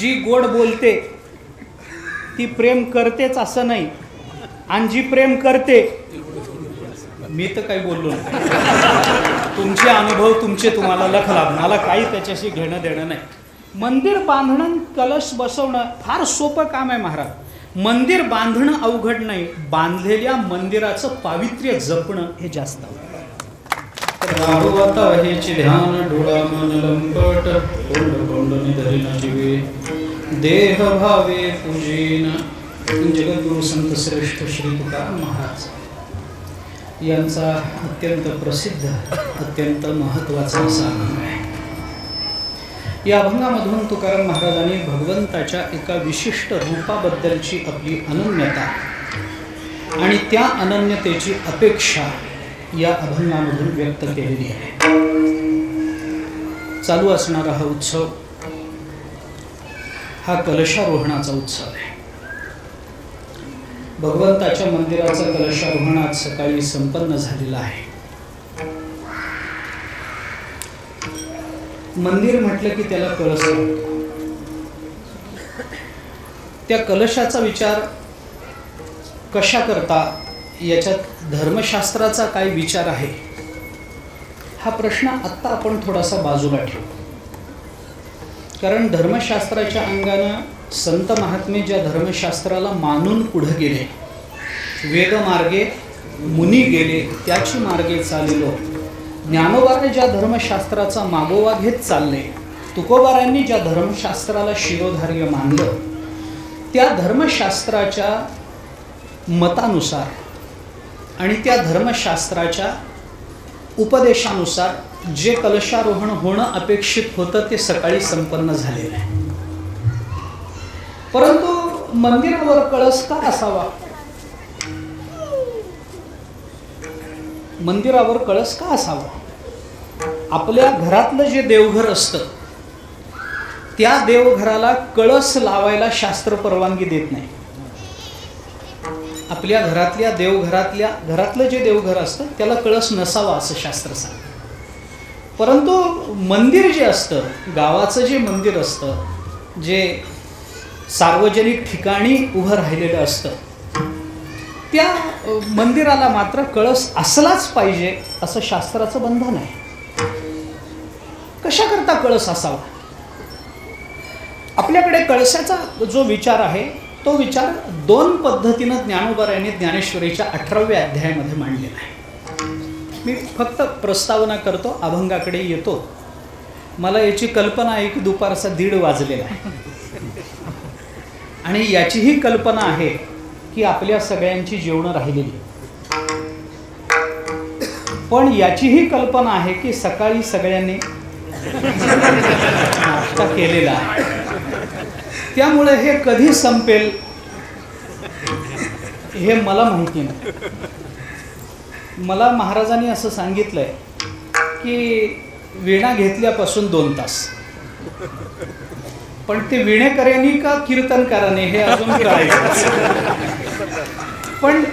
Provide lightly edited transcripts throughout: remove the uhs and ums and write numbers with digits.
जी गोड बोलते ती प्रेम करतेच असं नाही, आणि जी प्रेम करते, मी तर काही बोललो नाही, तुमचे अनुभव तुमचे, तुम्हाला लख लाभ, मला काही त्याच्याशी घेणं देणं नाही. मंदिर बांधणं, कलश बसवणं फार सोपं काम आहे महाराज. मंदिर बांधणं अवघड नाही, बांधलेल्या मंदिराचं पावित्र्य जपणं हे जास्त अवघड. राबवता हेचे ध्यान डोळा मन लंपट कोंड कोंड निधरीन जीवे देह भावे पूजेन. जगद्गुरु संत श्रेष्ठ श्री तुकाराम महाराज यांचा अत्यंत प्रसिद्ध, अत्यंत महत्त्वाचा असा अभंग आहे. या अभंगामधून तुकाराम महाराजांनी भगवंताच्या एका विशिष्ट रूपाबद्दलची आपली अनन्यता आणि त्या अनन्यतेची अपेक्षा या अभंगामधून व्यक्त केलेली आहे. चालू असणारा हा उत्सव हा कलशारोहणाचा उत्सव आहे. भगवंताच्या मंदिराचं कलशारोहण आज सकाळी संपन्न झालेलं आहे. मंदिर म्हटलं की त्याला कळस लागतो. त्या कलशाचा विचार कशा करता, याच्यात धर्मशास्त्राचा काय विचार आहे, हा प्रश्न आत्ता आपण थोडासा बाजूला ठेवू. कारण धर्मशास्त्राच्या अंगानं संत महात्मे ज्या धर्मशास्त्राला मानून पुढे गेले, वेदमार्गे मुनी गेले त्याची मार्गे चाललो, ज्ञानोबाने ज्या धर्मशास्त्राचा मागोवा घेत चालले, तुकोबारांनी ज्या धर्मशास्त्राला शिरोधार्य मानलं, त्या धर्मशास्त्राच्या मतानुसार आणि त्या धर्मशास्त्राच्या उपदेशानुसार जे कलशारोहण होणं अपेक्षित होतं ते सकाळी संपन्न झालेलं आहे. परंतु मंदिरावर कळस का असावा? मंदिरावर कळस का असावा? आपल्या घरातलं जे देवघर असतं त्या देवघराला कळस लावायला शास्त्र परवानगी देत नाही. आपल्या घरातलं जे देवघर असतं त्याला कळस नसावा असं शास्त्र सांगतं. परंतु मंदिर जे असतं, गावाचं जे मंदिर असतं, जे सार्वजनिक ठिकाणी उभं राहिलेलं असतं, त्या मंदिराला मात्र कळस असलाच पाहिजे असं शास्त्राचं बंधन आहे. कशाकरता कळस असावा? आपल्याकडे कळसाचा जो विचार आहे तो विचार दोन पद्धतीनं ज्ञानोबारायांनी ज्ञानेश्वरीच्या 18व्या अध्यायामध्ये मांडलेला आहे. मी फक्त प्रस्तावना करतो, अभंगाकडे येतो. मला याची कल्पना आहे की दुपारचा 1:30 वाजलेला आहे आणि याचीही कल्पना आहे की आपल्या सगळ्यांची जेवणं राहिलेली, पण याचीही कल्पना आहे की सकाळी सगळ्यांनी नाश्ता केलेला आहे. त्यामुळे हे कधी संपेल हे मला माहिती नाही. मला महाराजांनी असं सांगितलंय की वीणा घेतल्यापासून 2 तास, पण ते वीणेकऱ्यांनी का कीर्तनकाराने हे अजून कळायचं. पण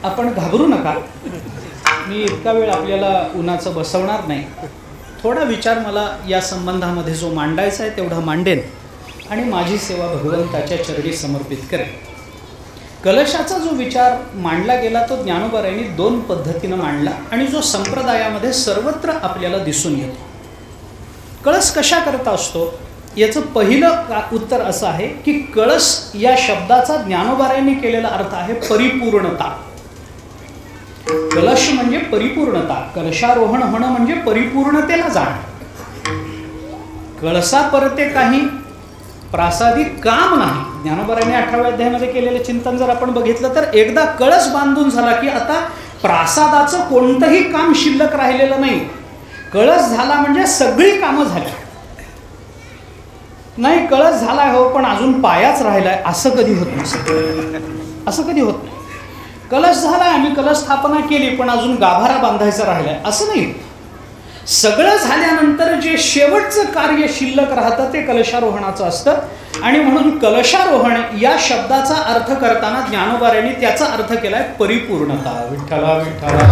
आपण घाबरू नका, मी इतका वेळ आपल्याला उन्हाचं बसवणार नाही. थोडा विचार मला या संबंधामध्ये जो मांडायचा आहे तेवढा मांडेन आणि माझी सेवा भगवंताच्या चरणी समर्पित करेन. कलशाचा जो विचार मांडला गेला तो ज्ञानोबारायांनी 2 पद्धतीनं मांडला आणि जो संप्रदायामध्ये सर्वत्र आपल्याला दिसून येतो. कळस कशा करता असतो याचं पहिलं उत्तर असं आहे की कळस या शब्दाचा ज्ञानोबारायांनी केलेला अर्थ आहे परिपूर्णता. कलश म्हणजे परिपूर्णता, कलशारोहण होणं म्हणजे परिपूर्णतेला जाणं. कळसा परते काही प्रासादिक काम नाही. ज्ञानोबारायांनी 18व्या अध्यायामध्ये केलेलं चिंतन जर आपण बघितलं तर एकदा कळस बांधून झाला की आता प्रासादाचं कोणतंही काम शिल्लक राहिलेलं नाही. कळस झाला म्हणजे सगळी कामं झाली. नाही कळस झालाय हो पण अजून पायाच राहिलाय असं कधी होत नसतं. असं कधी होत नाही. कलश झालाय, आम्ही कलश स्थापना केली पण अजून गाभारा बांधायचा राहिलाय असं नाही. सगळं झाल्यानंतर जे शेवटचं कार्य शिल्लक राहतं ते कलशारोहणाचं असतं. आणि म्हणून कलशारोहण या शब्दाचा अर्थ करताना ज्ञानोबारायांनी त्याचा अर्थ केलाय परिपूर्णता. विठ्ठला विठ्ठला.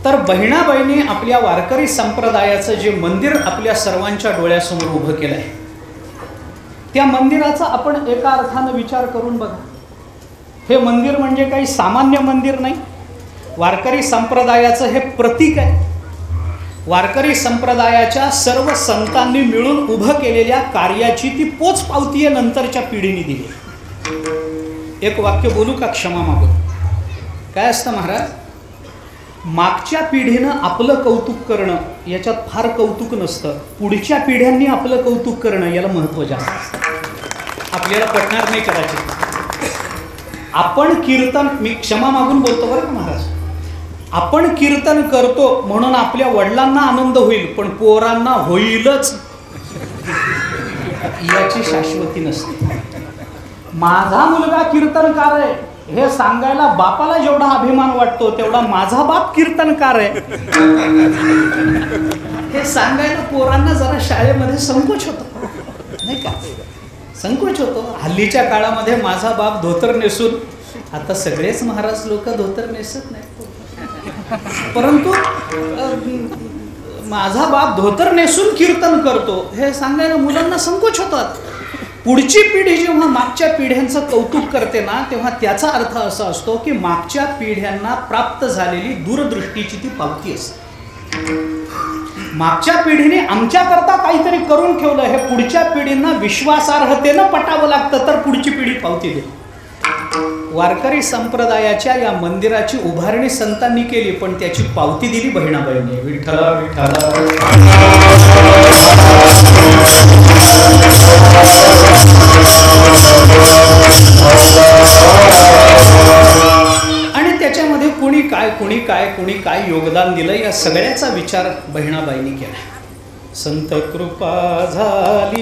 तर बहिणाबाईंनी आपल्या वारकरी संप्रदायाचं जे मंदिर आपल्या सर्वांच्या डोळ्यासमोर उभं केलं आहे, त्या मंदिराचा आपण एका अर्थानं विचार करून बघा. हे मंदिर म्हणजे काही सामान्य मंदिर नाही. वारकरी संप्रदायाचं हे प्रतीक आहे. वारकरी संप्रदायाच्या सर्व संतांनी मिळून उभं केलेल्या कार्याची ती पोचपावती नंतरच्या पिढीने दिली. एक वाक्य बोलू का क्षमा मागून? काय असतं महाराज, मागच्या पिढीनं आपलं कौतुक करणं याच्यात फार कौतुक नसतं, पुढच्या पिढ्यांनी आपलं कौतुक करणं याला महत्त्व जास्त असतं. आपल्याला पटणार नाही कदाचित. आपण कीर्तन, मी क्षमा मागून बोलतो बरं का महाराज, आपण कीर्तन करतो म्हणून आपल्या वडिलांना आनंद होईल, पण पोरांना होईलच याची शाश्वती नसते. माझा मुलगा कीर्तनकार आहे हे सांगायला बापाला जेवढा अभिमान वाटतो तेवढा माझा बाप कीर्तनकार आहे हे सांगायला पोरांना जरा शाळेमध्ये संकोच होतो, नाही का? संकोच होतो. हल्लीच्या काळामध्ये माझा बाप धोतर नेसून, आता सगळेच महाराज लोक धोतर नेसत नाहीत, परंतु माझा बाप धोतर नेसून कीर्तन करतो हे सांगायला मुलांना संकोच होतात. पुढची पिढी जेव्हा मागच्या पिढ्यांचं कौतुक करते ना, तेव्हा त्याचा अर्थ असा असतो की मागच्या पिढ्यांना प्राप्त झालेली दूरदृष्टीची ती पावती असते. मागच्या पिढीने आमच्याकरता काहीतरी करून ठेवलं हे पुढच्या पिढींना विश्वासार्हतेनं पटावं लागतं, तर पुढची पिढी पावती देते. वारकरी संप्रदायाच्या या मंदिराची उभारणी संतांनी केली, पण त्याची पावती दिली बहिणाबाईंनी. विठ्ठला विठ्ठला. आणि त्याच्यामध्ये कुणी काय योगदान दिलं या सगळ्याचा विचार बहिणाबाईंनी केला. संत कृपा झाली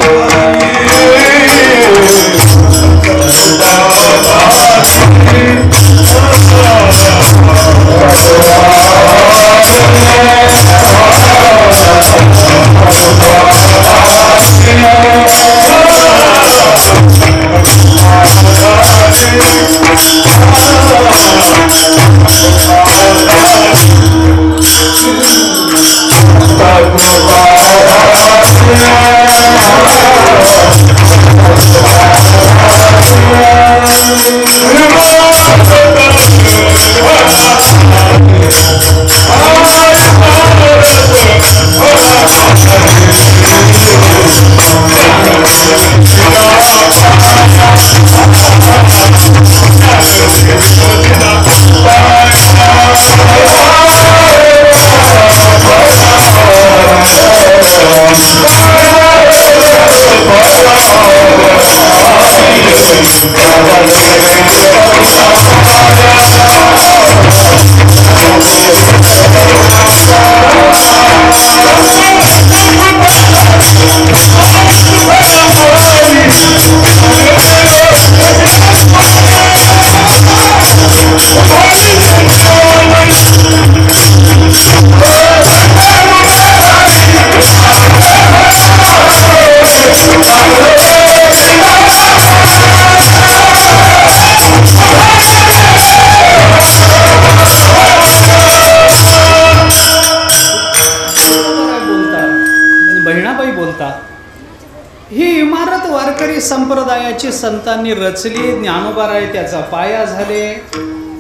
संप्रदायाची संतांनी रचली. ज्ञानोबाराय त्याचा पाया झाले,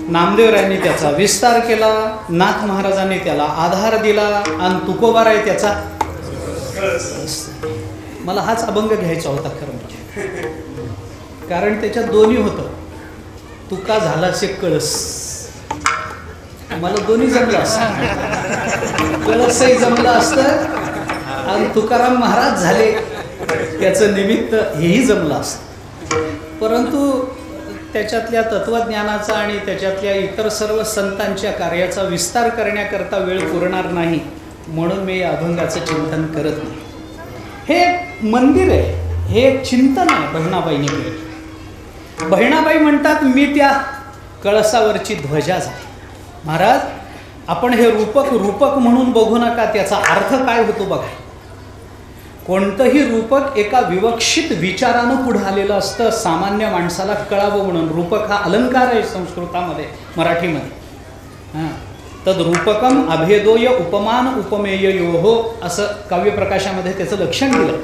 नामदेवरायांनी त्याचा विस्तार केला, नाथ महाराजांनी त्याला आधार दिला आणि तुकोबाराय त्याचा. मला हाच अभंग घ्यायचा होता खरं म्हणजे, कारण त्याच्यात दोन्ही होतं. तुका झालाचे कळस, मला दोन्ही जमलं असतं. कळसही जमलं असतं आणि तुकाराम महाराज झाले त्याचं निमित्त हेही जमलं असतं. परंतु त्याच्यातल्या तत्वज्ञानाचा आणि त्याच्यातल्या इतर सर्व संतांच्या कार्याचा विस्तार करण्याकरता वेळ पुरणार नाही, म्हणून मी या अभंगाचं चिंतन करत नाही. हे एक मंदिर आहे, हे एक चिंतन आहे बहिणाबाईंनी केलं. बहिणाबाई म्हणतात मी त्या कळसावरची ध्वजा झाली. महाराज, आपण हे रूपक म्हणून बघू नका, त्याचा अर्थ काय होतो बघा. कोणतंही रूपक एका विवक्षित विचारानं पुढे आलेलं असतं, सामान्य माणसाला कळावं म्हणून. रूपक हा अलंकार आहे संस्कृतामध्ये, मराठीमध्ये. हां, तद रूपकम अभेदोय उपमान उपमेय योहो असं काव्यप्रकाशामध्ये त्याचं लक्षण दिलं.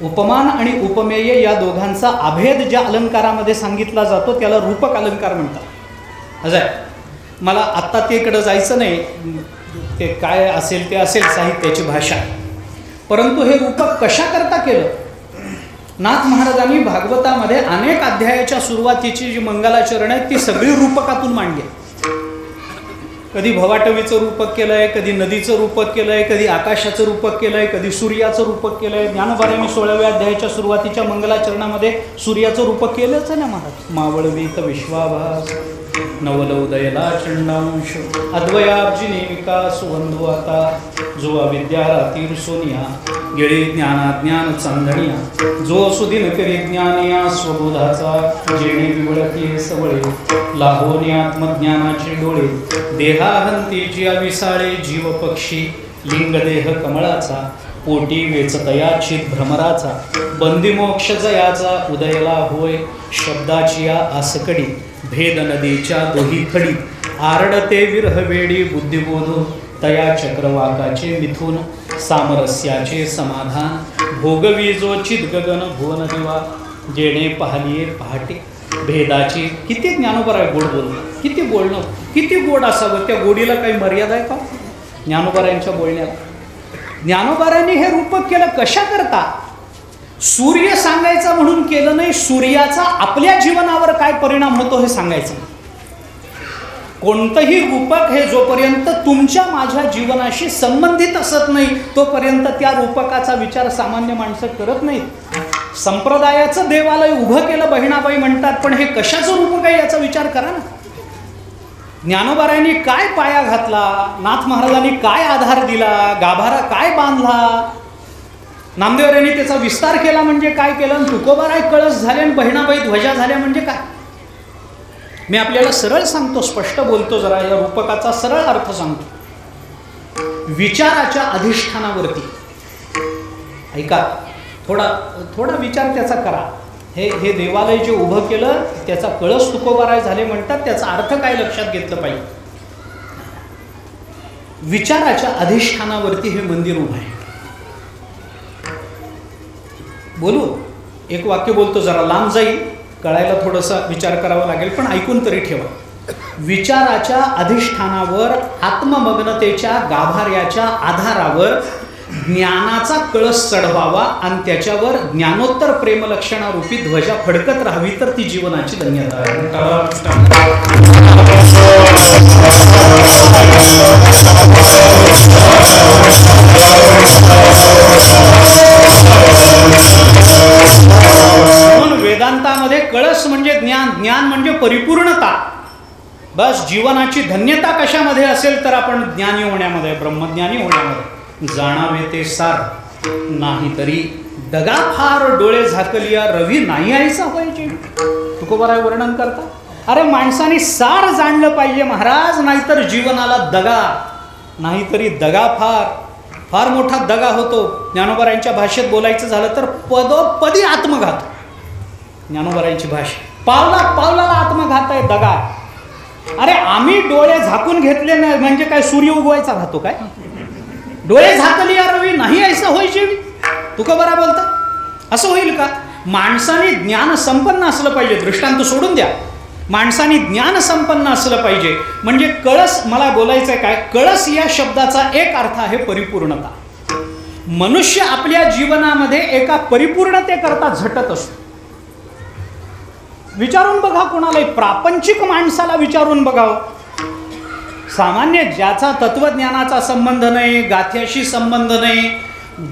उपमान आणि उपमेय या दोघांचा अभेद ज्या अलंकारामध्ये सांगितला जातो त्याला रूपक अलंकार म्हणतात. अजय मला आत्ता तेकडं जायचं नाही, ते काय असेल ते असेल साहित्याची भाषा, परंतु हे रूपक कशाकरता केलं. नाथ महाराजांनी भागवतामध्ये अनेक अध्यायाच्या सुरुवातीची जी मंगलाचरण आहेत ती सगळी रूपकातून मांडली. कधी भवाटवीचं रूपक केलंय, कधी नदीचं रूपक केलंय, कधी आकाशाचं रूपक केलंय, कधी सूर्याचं रूपक केलंय. ज्ञानोबाऱ्यांनी 16व्या अध्यायाच्या सुरुवातीच्या मंगलाचरणामध्ये सूर्याचं रूपक केलंच आहे ना महाराज. मावळवीत विश्वाभास नवलोदयला चंडांश अद्वयाब्जी नेमिका सुवंधू आता जो अविद्या रातीर सोनिया गेळी ज्ञानाज्ञान चांदणिया जो सुदिन करी ज्ञानिया स्वबोधाचा जेणे विवळती सवळे लाहोनी आत्मज्ञानाचे डोळे देहाहंतीची अविसाळे जीव पक्षी लिंगदेह कमळाचा पोटी वेचतया भ्रमराचा बंदिमोक्ष जयाचा उदयला होय शब्दाची या आसकडी भेद नदीच्या दोही खडी आरडते विरहवेडी बुद्धिबोधो तया चक्रवाकाचे मिथून सामरस्याचे समाधान भोगवी जो चित गगन भुवन दिवा जेणे पाहलिये पहाटे भेदाची. किती ज्ञानोबा गोड बोलणं, किती बोलणं, किती गोड असावं. त्या गोडीला काही मर्यादा आहे का ज्ञानोबाऱ्यांच्या बोलण्याला. ज्ञानोबाऱ्यांनी हे रूपक केलं कशा करता. सूर्य सांगायचा म्हणून केलं नाही, सूर्याचा आपल्या जीवनावर काय परिणाम होतो हे सांगायचं. कोणतंही रूपक हे जोपर्यंत तुमच्या माझ्या जीवनाशी संबंधित असत नाही तोपर्यंत त्या रूपकाचा विचार सामान्य माणसं करत नाहीत. संप्रदायाचं देवालय उभं केलं बहिणाबाई म्हणतात, पण हे कशाचं रूपक आहे याचा विचार करा ना. ज्ञानोबारायांनी काय पाया घातला, नाथ महाराजांनी काय आधार दिला, गाभारा काय बांधला, नामदेवरायांनी त्याचा विस्तार केला म्हणजे काय केलं, तुकोबाराय कळस झाले आणि बहिणाबाई ध्वजा झाल्या म्हणजे काय. मी आपल्याला सरळ सांगतो, स्पष्ट बोलतो, जरा या रूपकाचा सरळ अर्थ सांगतो. विचाराच्या अधिष्ठानावरती ऐका, थोडा विचार त्याचा करा. हे देवालय जे उभं केलं त्याचा कळस तुकोबाराय झाले म्हणतात, त्याचा अर्थ काय लक्षात घेतलं पाहिजे. विचाराच्या अधिष्ठानावरती हे मंदिर उभं आहे. बोलू, एक वाक्य बोलतो, जरा लांब जाईल, कळायला थोडासा विचार करावा लागेल, पण ऐकून तरी ठेवा. विचाराच्या अधिष्ठानावर आत्ममग्नतेच्या गाभाऱ्याच्या आधारावर ज्ञानाचा कळस चढवावा आणि त्याच्यावर ज्ञानोत्तर प्रेमलक्षणारूपी ध्वजा फडकत राहावी, तर ती जीवनाची धन्यता आहे. म्हणून वेदांतामध्ये कळस म्हणजे ज्ञान, ज्ञान म्हणजे परिपूर्णता. बस जीवनाची धन्यता कशामध्ये असेल तर आपण ज्ञानी होण्यामध्ये, ब्रह्मज्ञानी होण्यामध्ये. जाणावे ते सार नाही तरी दगा फार डोळे झाकलिया रवी नाही आईसा व्हायचे. तुकोबाराय वर्णन करता, अरे माणसाने सार जाणलं पाहिजे महाराज, नाहीतर जीवनाला दगा, नाहीतरी दगा फार मोठा दगा होतो. ज्ञानोबारायांच्या भाषेत बोलायचं झालं तर पदोपदी आत्मघात. ज्ञानोबारायांची भाषा, पावलाला आत्मघात आहे, दगा. अरे आम्ही डोळे झाकून घेतले नाही म्हणजे काय सूर्य उगवायचा राहतो काय. डोळे झाकली रवी नाही ऐसा व्हायचे. तुकोबारा बोलता असं होईल का. माणसाने ज्ञान संपन्न असलं पाहिजे. दृष्टांत सोडून द्या, माणसाने ज्ञान संपन्न असलं पाहिजे. म्हणजे कळस, मला बोलायचं आहे काय, कळस या शब्दाचा एक अर्थ आहे परिपूर्णता. मनुष्य आपल्या जीवनामध्ये एका परिपूर्णतेकरता झटत असतो. विचारून बघा कोणालाही, प्रापंचिक माणसाला विचारून बघावं. सामान्य ज्याचा तत्वज्ञानाचा संबंध नाही, गाथ्याशी संबंध नाही,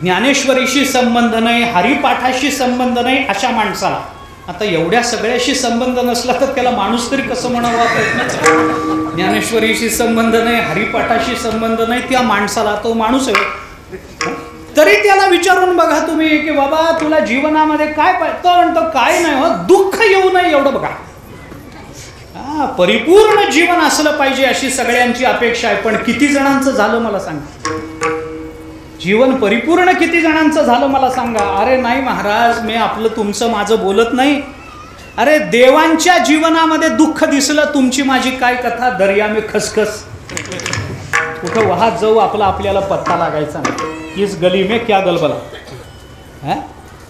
ज्ञानेश्वरीशी संबंध नाही, हरिपाठाशी संबंध नाही, अशा माणसाला, आता एवढ्या सगळ्याशी संबंध नसला तर त्याला माणूस तरी कसं म्हणावा प्रयत्न. ज्ञानेश्वरीशी संबंध नाही, हरिपाठाशी संबंध नाही, त्या माणसाला तो माणूस आहे. तरी त्याला विचारून बघा तुम्ही की बाबा तुला जीवनामध्ये काय पाहिजे. तो म्हणतो काय नाही हो, दुःख येऊ नये एवढं बघा. परिपूर्ण जीवन असलं पाहिजे अशी सगळ्यांची अपेक्षा आहे. पण किती जणांचं झालं मला सांगा. जीवन परिपूर्ण किती जणांचं झालं मला सांगा. अरे नाही महाराज, मी आपलं तुमचं माझं बोलत नाही. अरे देवांच्या जीवनामध्ये दुःख दिसलं, तुमची माझी काय कथा, दर्या में खसखस. कुठं वाहत जाऊ आपल्याला पत्ता लागायचा नाही. इस गली में क्या गलबला.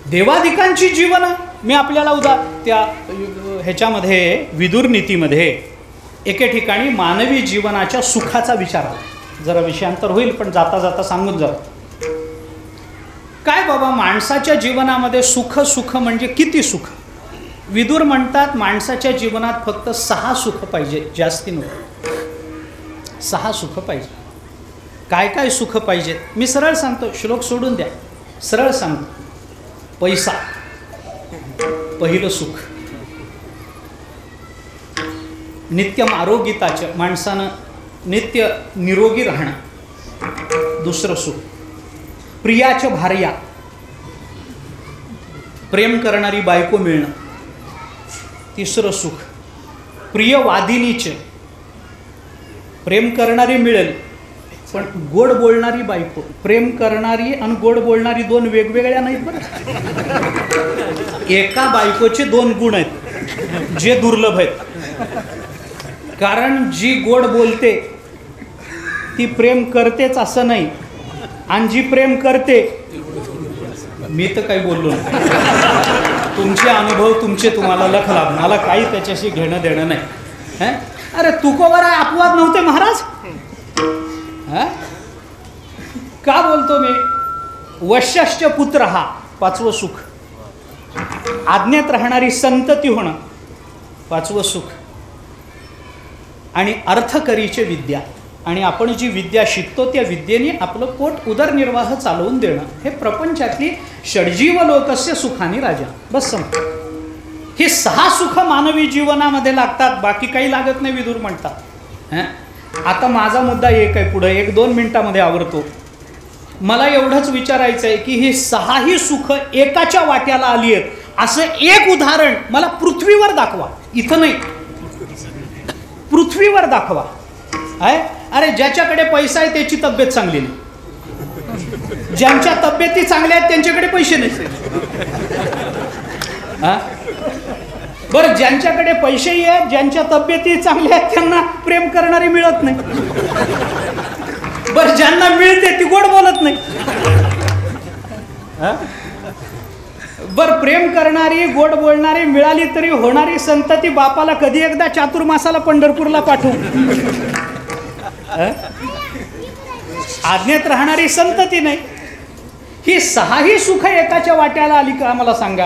देवादिकांची जीवन मी आपल्याला त्या ह्याच्यामध्ये विदुर नीतीमध्ये एके ठिकाणी मानवी जीवनाच्या सुखाचा विचार आला. जरा विषयांतर होईल पण जाता जाता सांगून जाऊ. काय बाबा माणसाच्या जीवनामध्ये सुख म्हणजे किती सुख. विदुर म्हणतात माणसाच्या जीवनात फक्त 6 सुख पाहिजे, जास्ती नको. 6 सुख पाहिजे. काय काय सुख पाहिजेत मी सरळ सांगतो, श्लोक सोडून द्या, सरळ सांगतो. पैसा पहिलं सुख. नित्यम आरोग्यताचं माणसानं नित्य निरोगी राहणं दुसरं सुख. प्रियाच्या भार्या प्रेम करणारी बायको मिळणं तिसरं सुख. प्रियवादिनीचे प्रेम करणारी मिळेल पण गोड बोलणारी बायको. प्रेम करणारी आणि गोड बोलणारी 2 वेगवेगळ्या नाहीत बरं. एका बायकोचे 2 गुण आहेत जे दुर्लभ आहेत. कारण जी गोड बोलते ती प्रेम करतेच असं नाही, आणि जी प्रेम करते, मी तर काही बोललो नाही, तुमचे अनुभव तुमचे तुम्हाला लख लाभ, मला काही त्याच्याशी घेणं देणं नाही. अरे तुकोबरा अपवाद नव्हते महाराज. का बोलतो मी. वश्यश्च पुत्र हा 5वं सुख. आज्ञेत राहणारी संतती होणं 5वं सुख. आणि अर्थकरीचे विद्या, आणि आपण जी विद्या शिकतो त्या विद्येने आपलं पोट उदरनिर्वाह चालवून देणं, हे प्रपंचातली षड्जीव लोकस्य सुखानी राजा. बस समज. ही 6 सुख मानवी जीवनामध्ये लागतात, बाकी काही लागत नाही विदुर म्हणतात. आता माझा मुद्दा एक आहे, पुढे 1-2 मिनिटामध्ये आवरतो. मला एवढंच विचारायचं आहे की ही 6ही सुख एकाच्या वाट्याला आली आहेत असं एक उदाहरण मला पृथ्वीवर दाखवा. इथं नाही, पृथ्वीवर दाखवा. अरे ज्याच्याकडे पैसा आहे त्याची तब्येत चांगली नाही, ज्यांच्या तब्येती चांगल्या आहेत त्यांच्याकडे पैसे नाही. बरं, ज्यांच्याकडे पैसेही आहेत, ज्यांच्या तब्येती चांगल्या आहेत त्यांना प्रेम करणारी मिळत नाही. बरं, ज्यांना मिळते ती गोड बोलत नाही. बरं, प्रेम करणारी गोड बोलणारी मिळाली तरी होणारी संतती बापाला कधी एकदा चातुर्मासाला पंढरपूरला पाठवू. आज्ञेत राहणारी संतती नाही. ही 6ही सुख एकाच्या वाट्याला आली का मला सांगा.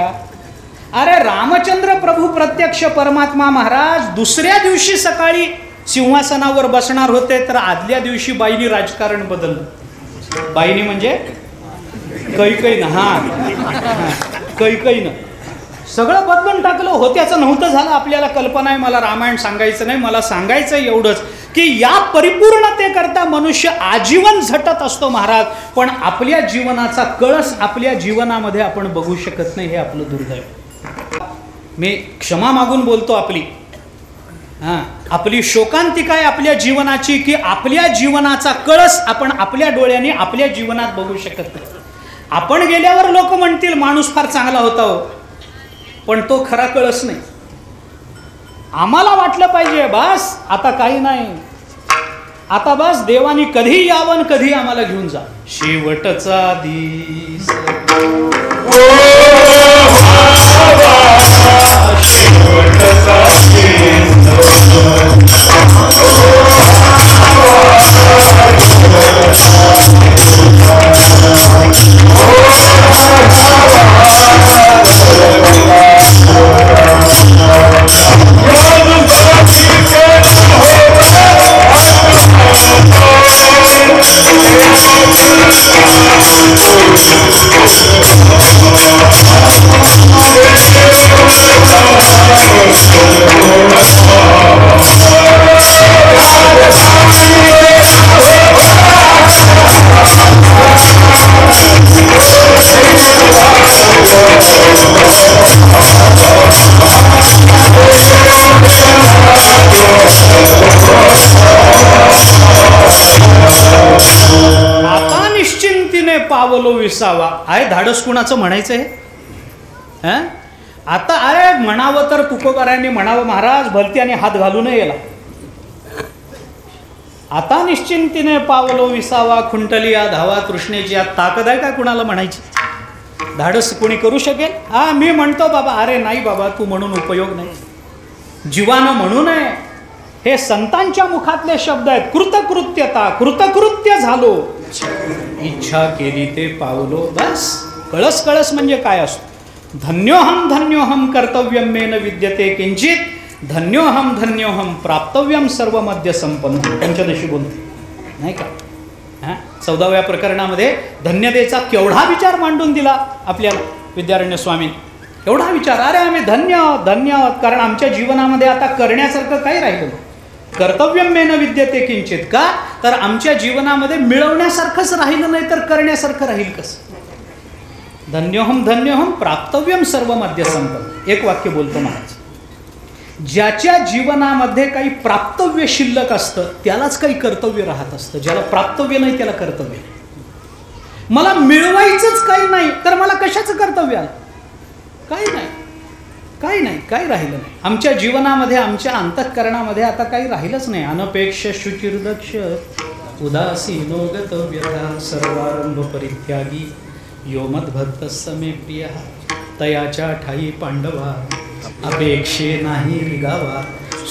अरे रामचंद्र प्रभू प्रत्यक्ष परमात्मा महाराज दुसऱ्या दिवशी सकाळी सिंहासनावर बसणार होते, तर आदल्या दिवशी बाईनी राजकारण बदललं. बाईनी म्हणजे कैकईनं. कैकईनं सगळं बदलून टाकलं. होत्याचं नव्हतं झालं. आपल्याला कल्पना आहे, मला रामायण सांगायचं नाही, मला सांगायचं एवढंच की या परिपूर्णतेकरता मनुष्य आजीवन झटत असतो महाराज, पण आपल्या जीवनाचा कळस आपल्या जीवनामध्ये आपण बघू शकत नाही. हे आपलं दुर्दैव. मी क्षमा मागून बोलतो. आपली शोकांतिका आहे आपल्या जीवनाची की आपल्या जीवनाचा कळस आपण आपल्या डोळ्याने आपल्या जीवनात बघू शकत नाही. आपण गेल्यावर लोक म्हणतील माणूस फार चांगला होता हो, पण तो खरा कळस नाही. आम्हाला वाटलं पाहिजे बस आता काही नाही, आता बस देवानी कधी यावं कधी आम्हाला घेऊन जा. शेवटचा दिस पावलो विसावा. आहे धाडस कुणाचं म्हणायचं आहे. आता अरे म्हणावं तर तुकोबारांनी म्हणावं महाराज भलती आणि हात घालू नये याला. आता निश्चिंतीने पावलो विसावा, खुंटलिया धावा कृष्णेची. यात ताकद आहे का कुणाला म्हणायची? धाडस कोणी करू शकेल? हा, मी म्हणतो बाबा. अरे नाही बाबा, तू म्हणून उपयोग नाही. जीवानं म्हणू नये. हे संतांच्या मुखातले शब्द आहेत. कृतकृत्यता, कृतकृत्य झालो, इच्छा केली ते पावलो. बस. कळस कळस म्हणजे काय असतो? धन्योहम कर्तव्यम मेन विद्यते किंचित, धन्योहम प्राप्तव्यम सर्व मध्य संपन्न. पंचदशी बोलते नाही का? 14व्या प्रकरणामध्ये धन्यतेचा केवढा विचार मांडून दिला आपल्याला विद्यारण्य स्वामी. एवढा विचार. अरे आम्ही धन्य धन्य, कारण आमच्या जीवनामध्ये आता करण्यासारखं काही राहिलं नाही. कर्तव्यम मेन विद्यते किंचित. का? तर आमच्या जीवनामध्ये मिळवण्यासारखंच राहिलं नाही, तर करण्यासारखं राहील कसं? धन्योहम प्राप्तव्यम सर्व मध्य संपन्न. एक वाक्य बोलतो महाराज. ज्याच्या जीवनामध्ये काही प्राप्तव्य शिल्लक असतं त्यालाच काही कर्तव्य राहत असतं. ज्याला प्राप्तव्य नाही त्याला कर्तव्य नाही. मला मिळवायचंच काही नाही तर मला कशाचं कर्तव्य आलं? काही नाही, काही नाही, काही राहिलं नाही. आमच्या जीवनामध्ये, आमच्या अंतःकरणामध्ये आता काही राहिलंच नाही. अनपेक्ष शुचिर्दक्ष उदासीनो गतव्यथा सर्वारंभ परित्यागी यो मद्भक्त समे प्रिय तयाच्या ठाई पांडवा अपेक्षे नाही रिगावा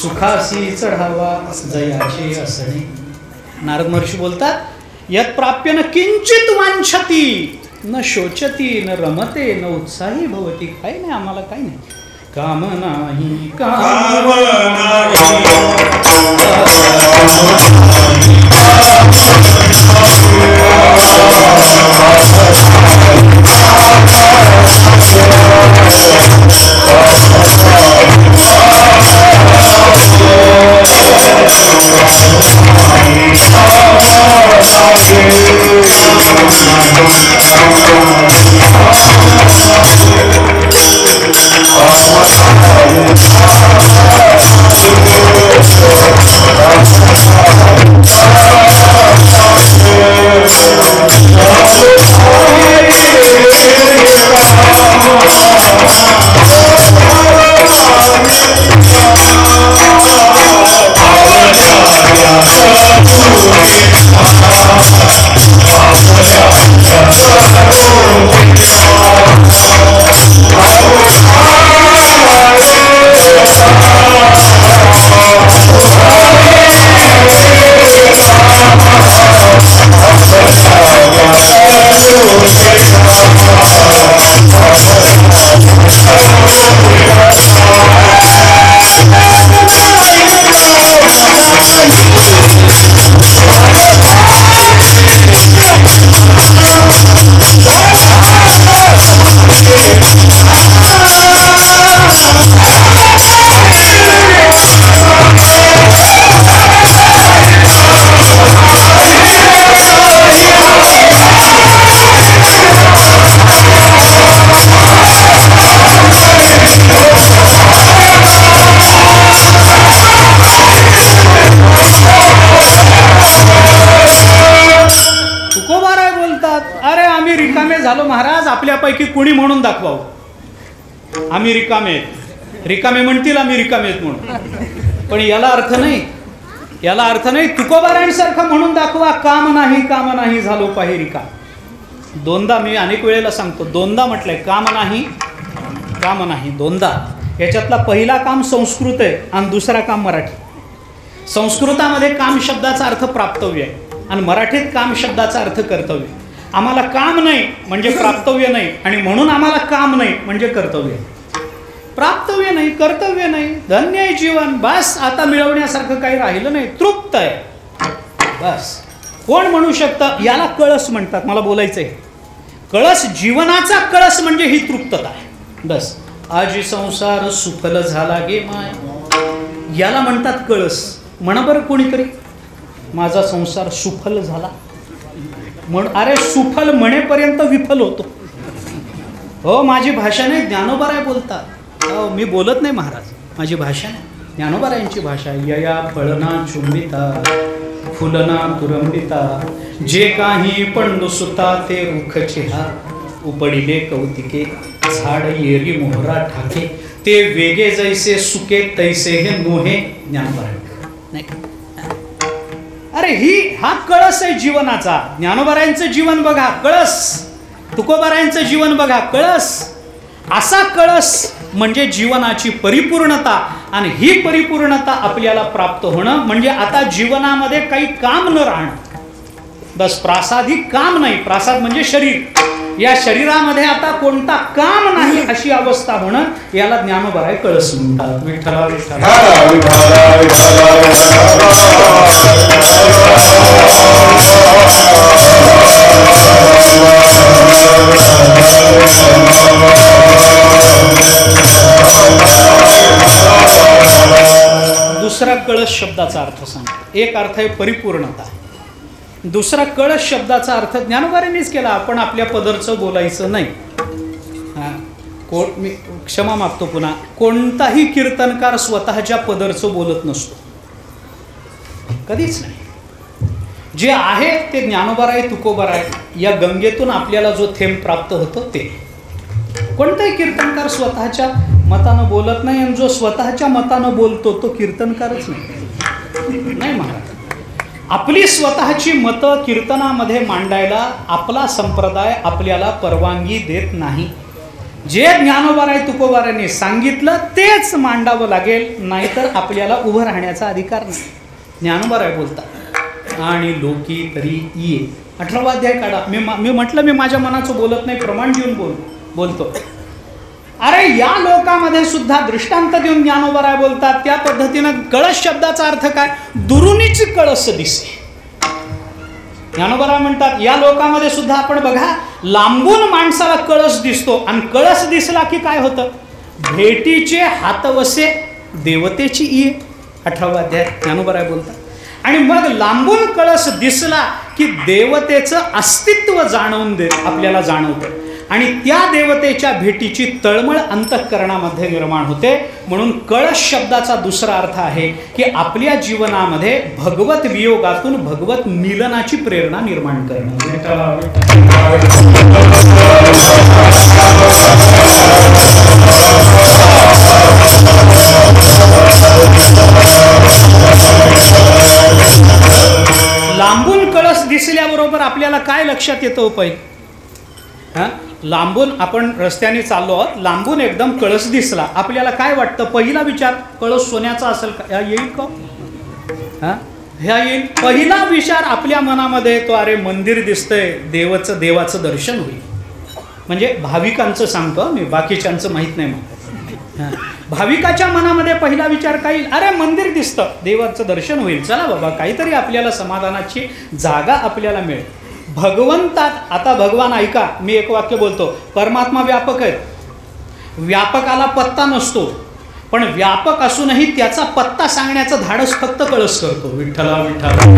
सुखासी चढावा जयाचे असणे. नारद महर्षी बोलतात, यत प्राप्य न किंचित वांछती न शोचती न रमते न उत्साही भवती. काही नाही, आम्हाला काही नाही. काम नाही काम झालो महाराज. आपल्यापैकी कुणी म्हणून दाखवावं आम्ही रिकामे. रिकामे म्हणतील आम्ही रिकामे म्हणून, पण याला अर्थ नाही. याला अर्थ नाही. तुकोबारांसारखं म्हणून दाखवा, काम नाही झालो पाही रिकाम. दोनदा मी अनेक वेळेला सांगतो, दोनदा म्हटलंय काम नाही दोनदा. याच्यातला पहिला काम संस्कृत आहे आणि दुसरा काम मराठी. संस्कृतामध्ये काम शब्दाचा अर्थ प्राप्तव्य आहे आणि मराठीत काम शब्दाचा अर्थ कर्तव्य. आम्हाला काम नाही म्हणजे प्राप्तव्य नाही, आणि म्हणून आम्हाला काम नाही म्हणजे कर्तव्य. प्राप्तव्य नाही, कर्तव्य नाही, धन्य आहे जीवन. बस, आता मिळवण्यासारखं काही राहिलं नाही, तृप्त आहे बस. कोण म्हणू शकतं? याला कळस म्हणतात. मला बोलायचं आहे कळस, जीवनाचा कळस म्हणजे ही तृप्तता आहे बस. आजी संसार सुफल झाला गे माय, याला म्हणतात कळस. म्हणा बरं कोणीतरी, माझा संसार सुफल झाला. अरे सुफल म्हणेपर्यंत विफल होतो. हो, माझी भाषा नाही, ज्ञानोबाराय बोलतात. हो, मी बोलत नाही महाराज, माझी भाषा नाही, ज्ञानोबारायांची भाषा. यया फळना चुंबिता फुलना तुरंबिता, जे काही पंडू सुता ते रुखचे हात. उपडिले कौतिके झाड येरी मोहरा ठाके, ते वेगे जैसे सुके तैसे हे नोहे. ज्ञानोबाराय नाही. अरे हा कळस आहे जीवनाचा. ज्ञानोबारायांचं जीवन बघा, कळस. तुकोबारायांचं जीवन बघा, कळस. असा कळस म्हणजे जीवनाची परिपूर्णता. आणि ही परिपूर्णता आपल्याला प्राप्त होणं म्हणजे आता जीवनामध्ये काही काम न राहणं. बस, प्रासाद ही काम नाही. प्रासाद म्हणजे शरीर. या शरीरामध्ये आता कोणता काम नाही अशी अवस्था होणं, याला ज्ञानोबाराय कळस म्हणतात. विठ्ठला विठ्ठला. दुसरा कळस शब्दाचा अर्थ सांगतो. एक अर्थ आहे परिपूर्णता. दुसरा कळस शब्दाचा अर्थ ज्ञानोबारांनीच केला. आपण आपल्या पदरचं बोलायचं नाही. मी क्षमा मागतो पुन्हा. कोणताही कीर्तनकार स्वतःच्या पदरचं बोलत नसतो, कधीच नाही. जे आहे ते ज्ञानोबाराय तुकोबाराय या गंगेतून आपल्याला जो थेंब प्राप्त होतो ते. कोणताही कीर्तनकार स्वतःच्या मतानं बोलत नाही. आणि जो स्वतःच्या मतानं बोलतो तो कीर्तनकारच नाही महाराज. आपली स्वतःची मतं कीर्तनामध्ये मांडायला आपला संप्रदाय आपल्याला परवानगी देत नाही. जे ज्ञानोबाराय तुकोबारायांनी सांगितलं तेच मांडावं लागेल, नाहीतर आपल्याला उभं राहण्याचा अधिकार नाही. ज्ञानोबाराय बोलतात, आणि लोकी तरी ये. 18वा अध्याय काढा. मी म्हटलं मी माझ्या मनाचं बोलत नाही, प्रमाण देऊन बोलतो. अरे या लोकांमध्ये सुद्धा दृष्टांत देऊन ज्ञानोबाराय बोलतात. त्या पद्धतीनं कळस शब्दाचा अर्थ काय? दुरुनीच कळस दिसे. ज्ञानोबाराय म्हणतात या लोकांमध्ये सुद्धा आपण बघा, लांबून माणसाला कळस दिसतो. आणि कळस दिसला की काय होतं? भेटीचे हातवसे देवतेची ये. 18वा अध्याय ज्ञानोबाराय बोलतात. आणि मग लांबून कळस दिसला की देवतेचं अस्तित्व आपल्याला जाणवतं. आणि त्या देवतेच्या भेटीची तळमळ अंतःकरणामध्ये निर्माण होते. म्हणून कळस शब्दाचा दुसरा अर्थ आहे की आपल्या जीवनामध्ये भगवत वियोगातून भगवत मिलनाची प्रेरणा निर्माण करणं. लांबून कळस दिसल्याबरोबर आपल्याला काय लक्षात येतं? पहिलं लांबून आपण रस्त्याने चाललो आहोत, लांबून एकदम कळस दिसला, आपल्याला काय वाटतं? पहिला विचार कळस सोन्याचा असेल का? येईल का? ह्या येईल. पहिला विचार आपल्या मनामध्ये येतो, अरे मंदिर दिसतंय, देवाचं दर्शन होईल. म्हणजे भाविकांचं सांगतो मी, बाकीच्यांचं माहीत नाही मला. भाविकाच्या मनामध्ये पहिला विचार काय येईल? अरे मंदिर दिसतं, देवाचं दर्शन होईल, चला बाबा काहीतरी आपल्याला समाधानाची जागा आपल्याला मिळेल. भगवंतात आता भगवान ऐका, मी एक वाक्य बोलतो. परमात्मा व्यापक आहेत. व्यापकाला पत्ता नसतो, पण व्यापक असूनही त्याचा पत्ता सांगण्याचं धाडस फक्त कळस करतो. विठ्ठला विठ्ठला.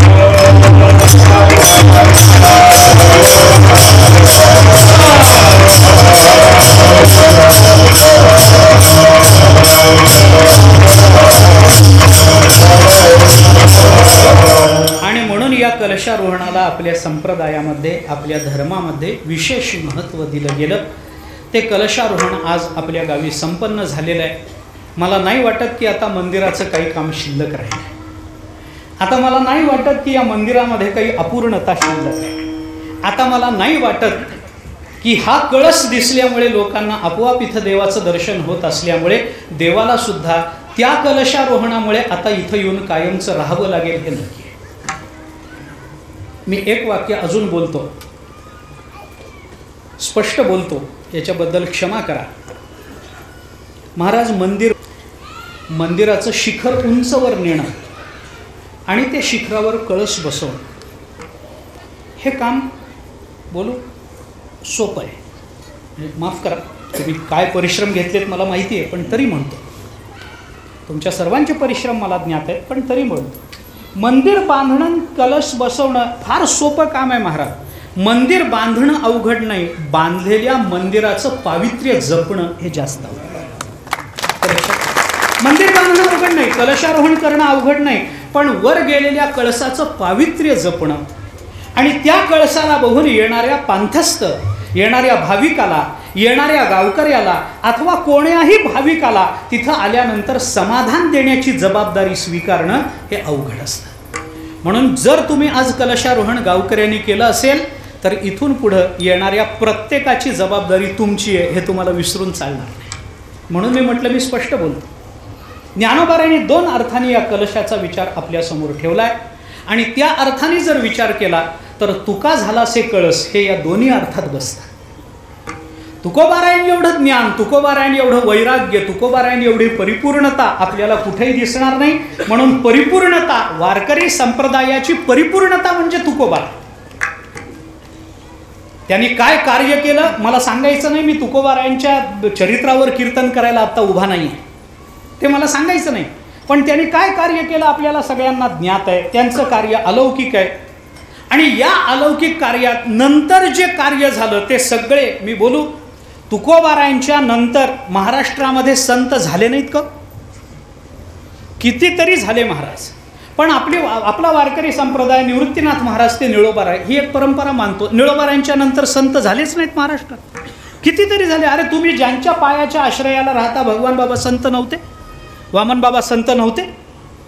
आणि म्हणून या कलशारोहणाला आपल्या संप्रदायामध्ये, आपल्या धर्मामध्ये विशेष महत्त्व दिलं गेलं. ते कलशारोहण आज आपल्या गावी संपन्न झालेलं आहे. मला नाही वाटत की आता मंदिराचं काही काम शिल्लक राहील. आता मला नाही वाटत की या मंदिरामध्ये काही अपूर्णता शिल्लक आहे. आता मला नाही वाटत की हा कळस दिसल्यामुळे लोकांना आपोआप इथं देवाचं दर्शन होत असल्यामुळे देवाला सुद्धा त्या कलशारोहणामुळे आता इथं येऊन कायमचं राहावं लागेल हे नक्की. मी एक वाक्य अजून बोलतो, स्पष्ट बोलतो, याच्याबद्दल क्षमा करा. महाराज मंदिराचं शिखर उंचवर नेणं आणि ते शिखरावर कळस बसवणं हे काम बोलू सोपं आहे. माफ करा, तुम्ही काय परिश्रम घेतलेत मला माहिती आहे, पण तरी म्हणतो. तुमच्या सर्वांचे परिश्रम मला ज्ञात आहेत, पण तरी म्हणतो. मंदिर बांधणं, कलश बसवणं फार सोपं काम आहे महाराज. मंदिर बांधणं अवघड नाही, बांधलेल्या मंदिराचं पावित्र्य जपणं हे जास्त अवघड. मंदिर बांधणं अवघड नाही, कलशारोहण करणं अवघड नाही, पण वर गेलेल्या कळसाचं पावित्र्य जपणं आणि त्या कळसाला बघून येणाऱ्या पांथस्थ, येणाऱ्या भाविकाला, येणाऱ्या गावकऱ्याला अथवा कोण्याही भाविकाला तिथं आल्यानंतर समाधान देण्याची जबाबदारी स्वीकारणं हे अवघड असतं. म्हणून जर तुम्ही आज कलशारोहण गावकऱ्यांनी केलं असेल तर इथून पुढं येणाऱ्या प्रत्येकाची जबाबदारी तुमची आहे, हे तुम्हाला विसरून चालणार नाही. म्हणून मी म्हटलं, मी स्पष्ट बोलतो. ज्ञानोबारायांनी 2 अर्थाने या कलशाचा विचार आपल्यासमोर ठेवलाय आणि त्या अर्थाने जर विचार केला तर तुका झालासे कळस हे या दोन्ही अर्थात बसतं. तुकोबारायण एवढं ज्ञान, तुकोबारायण एवढं वैराग्य, तुकोबारायण एवढी परिपूर्णता आपल्याला कुठेही दिसणार नाही. म्हणून परिपूर्णता, वारकरी संप्रदायाची परिपूर्णता म्हणजे तुकोबाराय. त्यांनी काय कार्य केलं मला सांगायचं नाही. मी तुकोबारायांच्या चरित्रावर कीर्तन करायला आता उभा नाही आहे, ते मला सांगायचं नाही. पण त्यांनी काय कार्य केलं आपल्याला सगळ्यांना ज्ञात आहे. त्यांचं कार्य अलौकिक आहे आणि या अलौकिक कार्यात नंतर जे कार्य झालं ते सगळे मी बोलू. तुकोबारायांच्या नंतर महाराष्ट्रामध्ये संत झाले नाहीत का? कितीतरी झाले महाराज. पण आपला वारकरी संप्रदाय निवृत्तीनाथ महाराज ते निळोबाराय ही एक परंपरा मानतो. निळोबारायांच्या नंतर संत झालेच नाहीत महाराष्ट्रात. कितीतरी झाले. अरे तुम्ही ज्यांच्या पायाच्या आश्रयाला राहता, भगवान बाबा संत नव्हते, वामन बाबा संत नव्हते,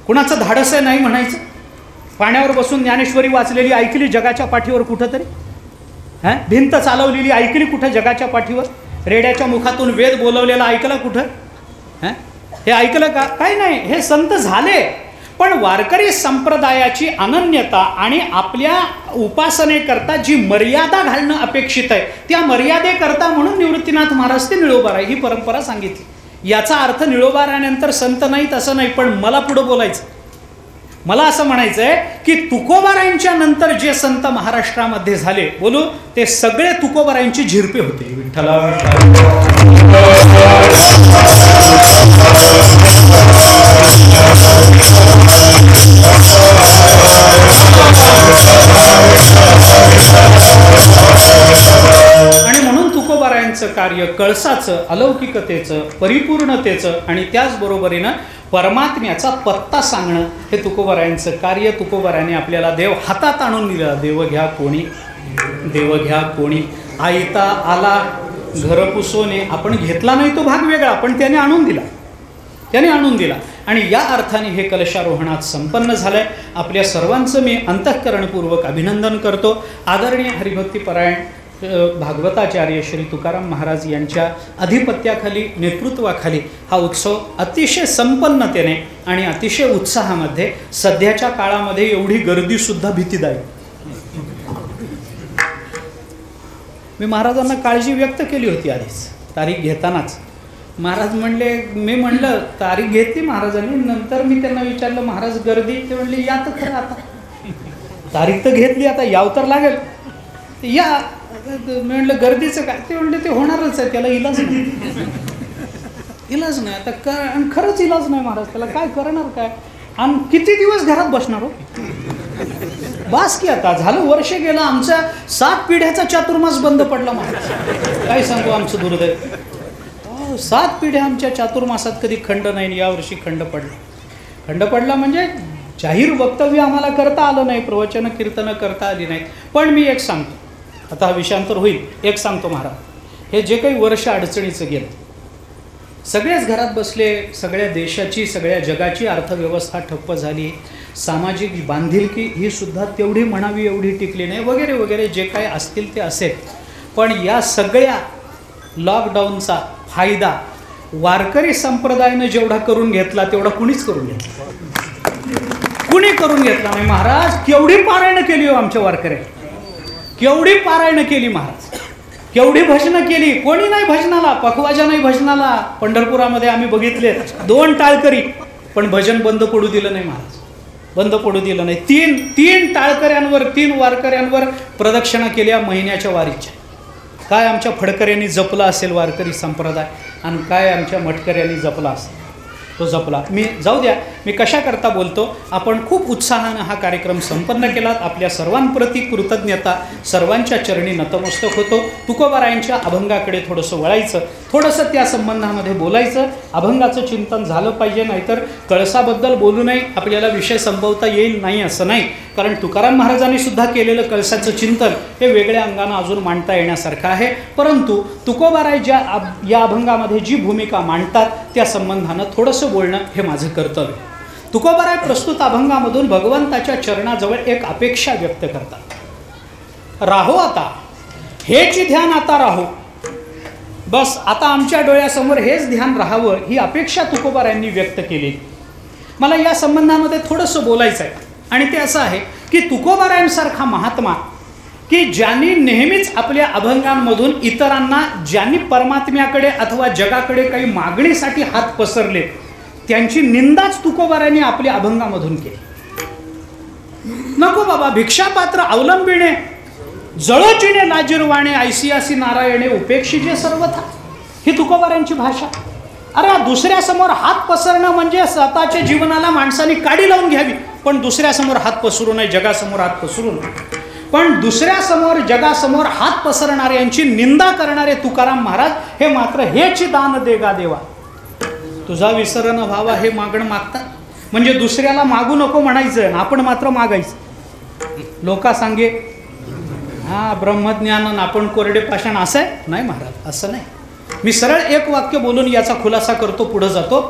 कुणाचं धाडस आहे नाही म्हणायचं. पाण्यावर बसून ज्ञानेश्वरी वाचलेली ऐकली जगाच्या पाठीवर कुठंतरी? भिंत चालवलेली ऐकली कुठं जगाच्या पाठीवर? रेड्याच्या मुखातून वेद बोलवलेला ऐकलं कुठं? हे ऐकलं का? काही नाही. हे संत झाले. पण वारकरी संप्रदायाची अनन्यता आणि आपल्या उपासनेकरता जी मर्यादा घालणं अपेक्षित आहे त्या मर्यादेकरता म्हणून निवृत्तीनाथ महाराज ते निळोबाराय ही परंपरा सांगितली. याचा अर्थ निळोबारायानंतर संत नाहीत असं नाही. पण मला पुढं बोलायचं, मला असं म्हणायचं आहे की तुकोबारायांच्या नंतर जे संत महाराष्ट्रामध्ये झाले बोलू ते सगळे तुकोबारायांची झिरपे होते. विठ्ठला आणि म्हणून तुकोबारायांचं कार्य कळसाचं, अलौकिकतेचं, परिपूर्णतेचं आणि त्याचबरोबरीनं परमात्म्याचा पत्ता सांगणं हे तुकोबारायांचं कार्य. तुकोबारायांनी आपल्याला देव हातात आणून दिला. देव घ्या कोणी, देव घ्या कोणी, आयता आला घर पुसोने. आपण घेतला नाही तो भाग वेगळा, पण त्याने आणून दिला, त्याने आणून दिला. आणि या अर्थाने हे कलशारोहणात संपन्न झालंय. आपल्या सर्वांचं मी अंतःकरणपूर्वक अभिनंदन करतो. आदरणीय हरिभक्तीपरायण भागवताचार्य श्री तुकाराम महाराज यांच्या अधिपत्याखाली, नेतृत्वाखाली हा उत्सव अतिशय संपन्नतेने आणि अतिशय उत्साहामध्ये, सध्याच्या काळामध्ये एवढी गर्दीसुद्धा भीतीदायक. मी महाराजांना काळजी व्यक्त केली होती आधीच तारीख घेतानाच. महाराज म्हणले, मी म्हणलं तारीख घेतली महाराजांनी. नंतर मी त्यांना विचारलं महाराज गर्दी? ते म्हणले या तर खरं, आता तारीख तर घेतली, आता याव तर लागेल, या. मी म्हणलं गर्दीचं काय? ते म्हणले ते होणारच आहे, त्याला इलाज नाही. इलाज नाही आता आणि खरंच इलाज नाही महाराज, त्याला काय करणार काय? आणि किती दिवस घरात बसणार हो? बास की आता झालं, वर्ष गेलं. आमचा 7 पिढ्याचा चातुर्मास बंद पडला महाराज. काय सांगू आमचं दुर्दैव. 7 पिढ्या आमच्या चातुर्मासात कधी खंड नाही. यावर्षी खंड पडला. खंड पडला म्हणजे जाहीर वक्तव्य आम्हाला करता आलं नाही, प्रवचन कीर्तनं करता आली नाहीत. पण मी एक सांगतो, आता हा विषयांतर होईल. एक सांगतो महाराज, हे जे काही वर्ष अडचणीचं गेलं, सगळेच घरात बसले, सगळ्या देशाची, सगळ्या जगाची अर्थव्यवस्था ठप्प झाली, सामाजिक बांधिलकी ही सुद्धा तेवढी म्हणावी एवढी टिकली नाही, वगैरे वगैरे जे काही असतील ते असेल. पण या सगळ्या लॉकडाऊनचा फायदा वारकरी संप्रदायानं जेवढा करून घेतला तेवढा कुणीच करून घेतला, कुणी करून घेतला नाही. महाराज केवढी पारायणं केली हो आमच्या वारकऱ्यांनी, केवढी पारायणं केली महाराज, केवढी भजनं केली. कोणी नाही भजनाला, पखवाजा नाही भजनाला. पंढरपुरामध्ये आम्ही बघितले 2 टाळकरी, पण भजन बंद पडू दिलं नाही महाराज, बंद पडू दिलं नाही. 3 टाळकऱ्यांवर, 3 वारकऱ्यांवर प्रदक्षिणा केल्या महिन्याच्या वारीच्या. काय आमच्या फडकऱ्यांनी जपला असेल वारकरी संप्रदाय आणि काय आमच्या मटकऱ्यांनी जपला असेल, तो जपला. मी जाऊ द्या, मी कशाकरता बोलतो. आपण खूप उत्साहानं हा कार्यक्रम संपन्न केलात. आपल्या सर्वांप्रती कृतज्ञता, सर्वांच्या चरणी नतमस्तक होतो. तुकोबारायांच्या अभंगाकडे थोडंसं वळायचं, थोडंसं त्या संबंधामध्ये बोलायचं. अभंगाचं चिंतन झालं पाहिजे, नाहीतर कळसाबद्दल बोलू नये, आपल्याला विषय संपवता येईल नाही असं नाही. कारण तुकाराम महाराजांनी सुद्धा केलेलं कळसाचं चिंतन हे वेगळ्या अंगानं अजून मांडता येण्यासारखं आहे. परंतु तुकोबाराय या अभंगामध्ये जी भूमिका मांडतात त्या संबंधानं थोडंसं बोलणं हे माझं कर्तव्य. तुकोबाराय प्रस्तुत अभंगामधून भगवंताच्या चरणाजवळ एक अपेक्षा व्यक्त करतात. राहो आता, हेच ध्यान आता राहो. बस आता आमच्या डोळ्यासमोर हेच ध्यान राहावं, ही अपेक्षा तुकोबारायांनी व्यक्त केली. मला या संबंधामध्ये थोडंसं बोलायचं आहे, आणि ते असं आहे की तुकोबारायांसारखा महात्मा की ज्यांनी नेहमीच आपल्या अभंगांमधून इतरांना, ज्यांनी परमात्म्याकडे अथवा जगाकडे काही मागणीसाठी हात पसरले, त्यांची निंदाच तुकोबारायांनी आपल्या अभंगामधून केली. नको बाबा, भिक्षापात्र अवलंबिणे, जळोचिणे लाजिरवाणे, ऐसियासी नारायणे उपेक्षिजे सर्वथा, ही तुकोबारायांची भाषा. अरे दुसऱ्यासमोर हात पसरणं म्हणजे स्वतःच्या जीवनाला माणसाने काडी लावून घ्यावी, पण दुसऱ्यासमोर हात पसरू नये, जगासमोर हात पसरू नये. पण दुसऱ्यासमोर, जगासमोर हात पसरणारे, यांची निंदा करणारे तुकाराम महाराज हे मात्र हेच दान देगा देवा, तुझा विसरण व्हावा हे मागणं मागतात. म्हणजे दुसऱ्याला मागू नको म्हणायचं, आपण मात्र मागायचं. लोका सांगे हा ब्रह्मज्ञान आपण कोरडे पाषाण, असं आहे? नाही महाराज, असं नाही. मी सरळ एक वाक्य बोलून याचा खुलासा करतो, पुढे जातो.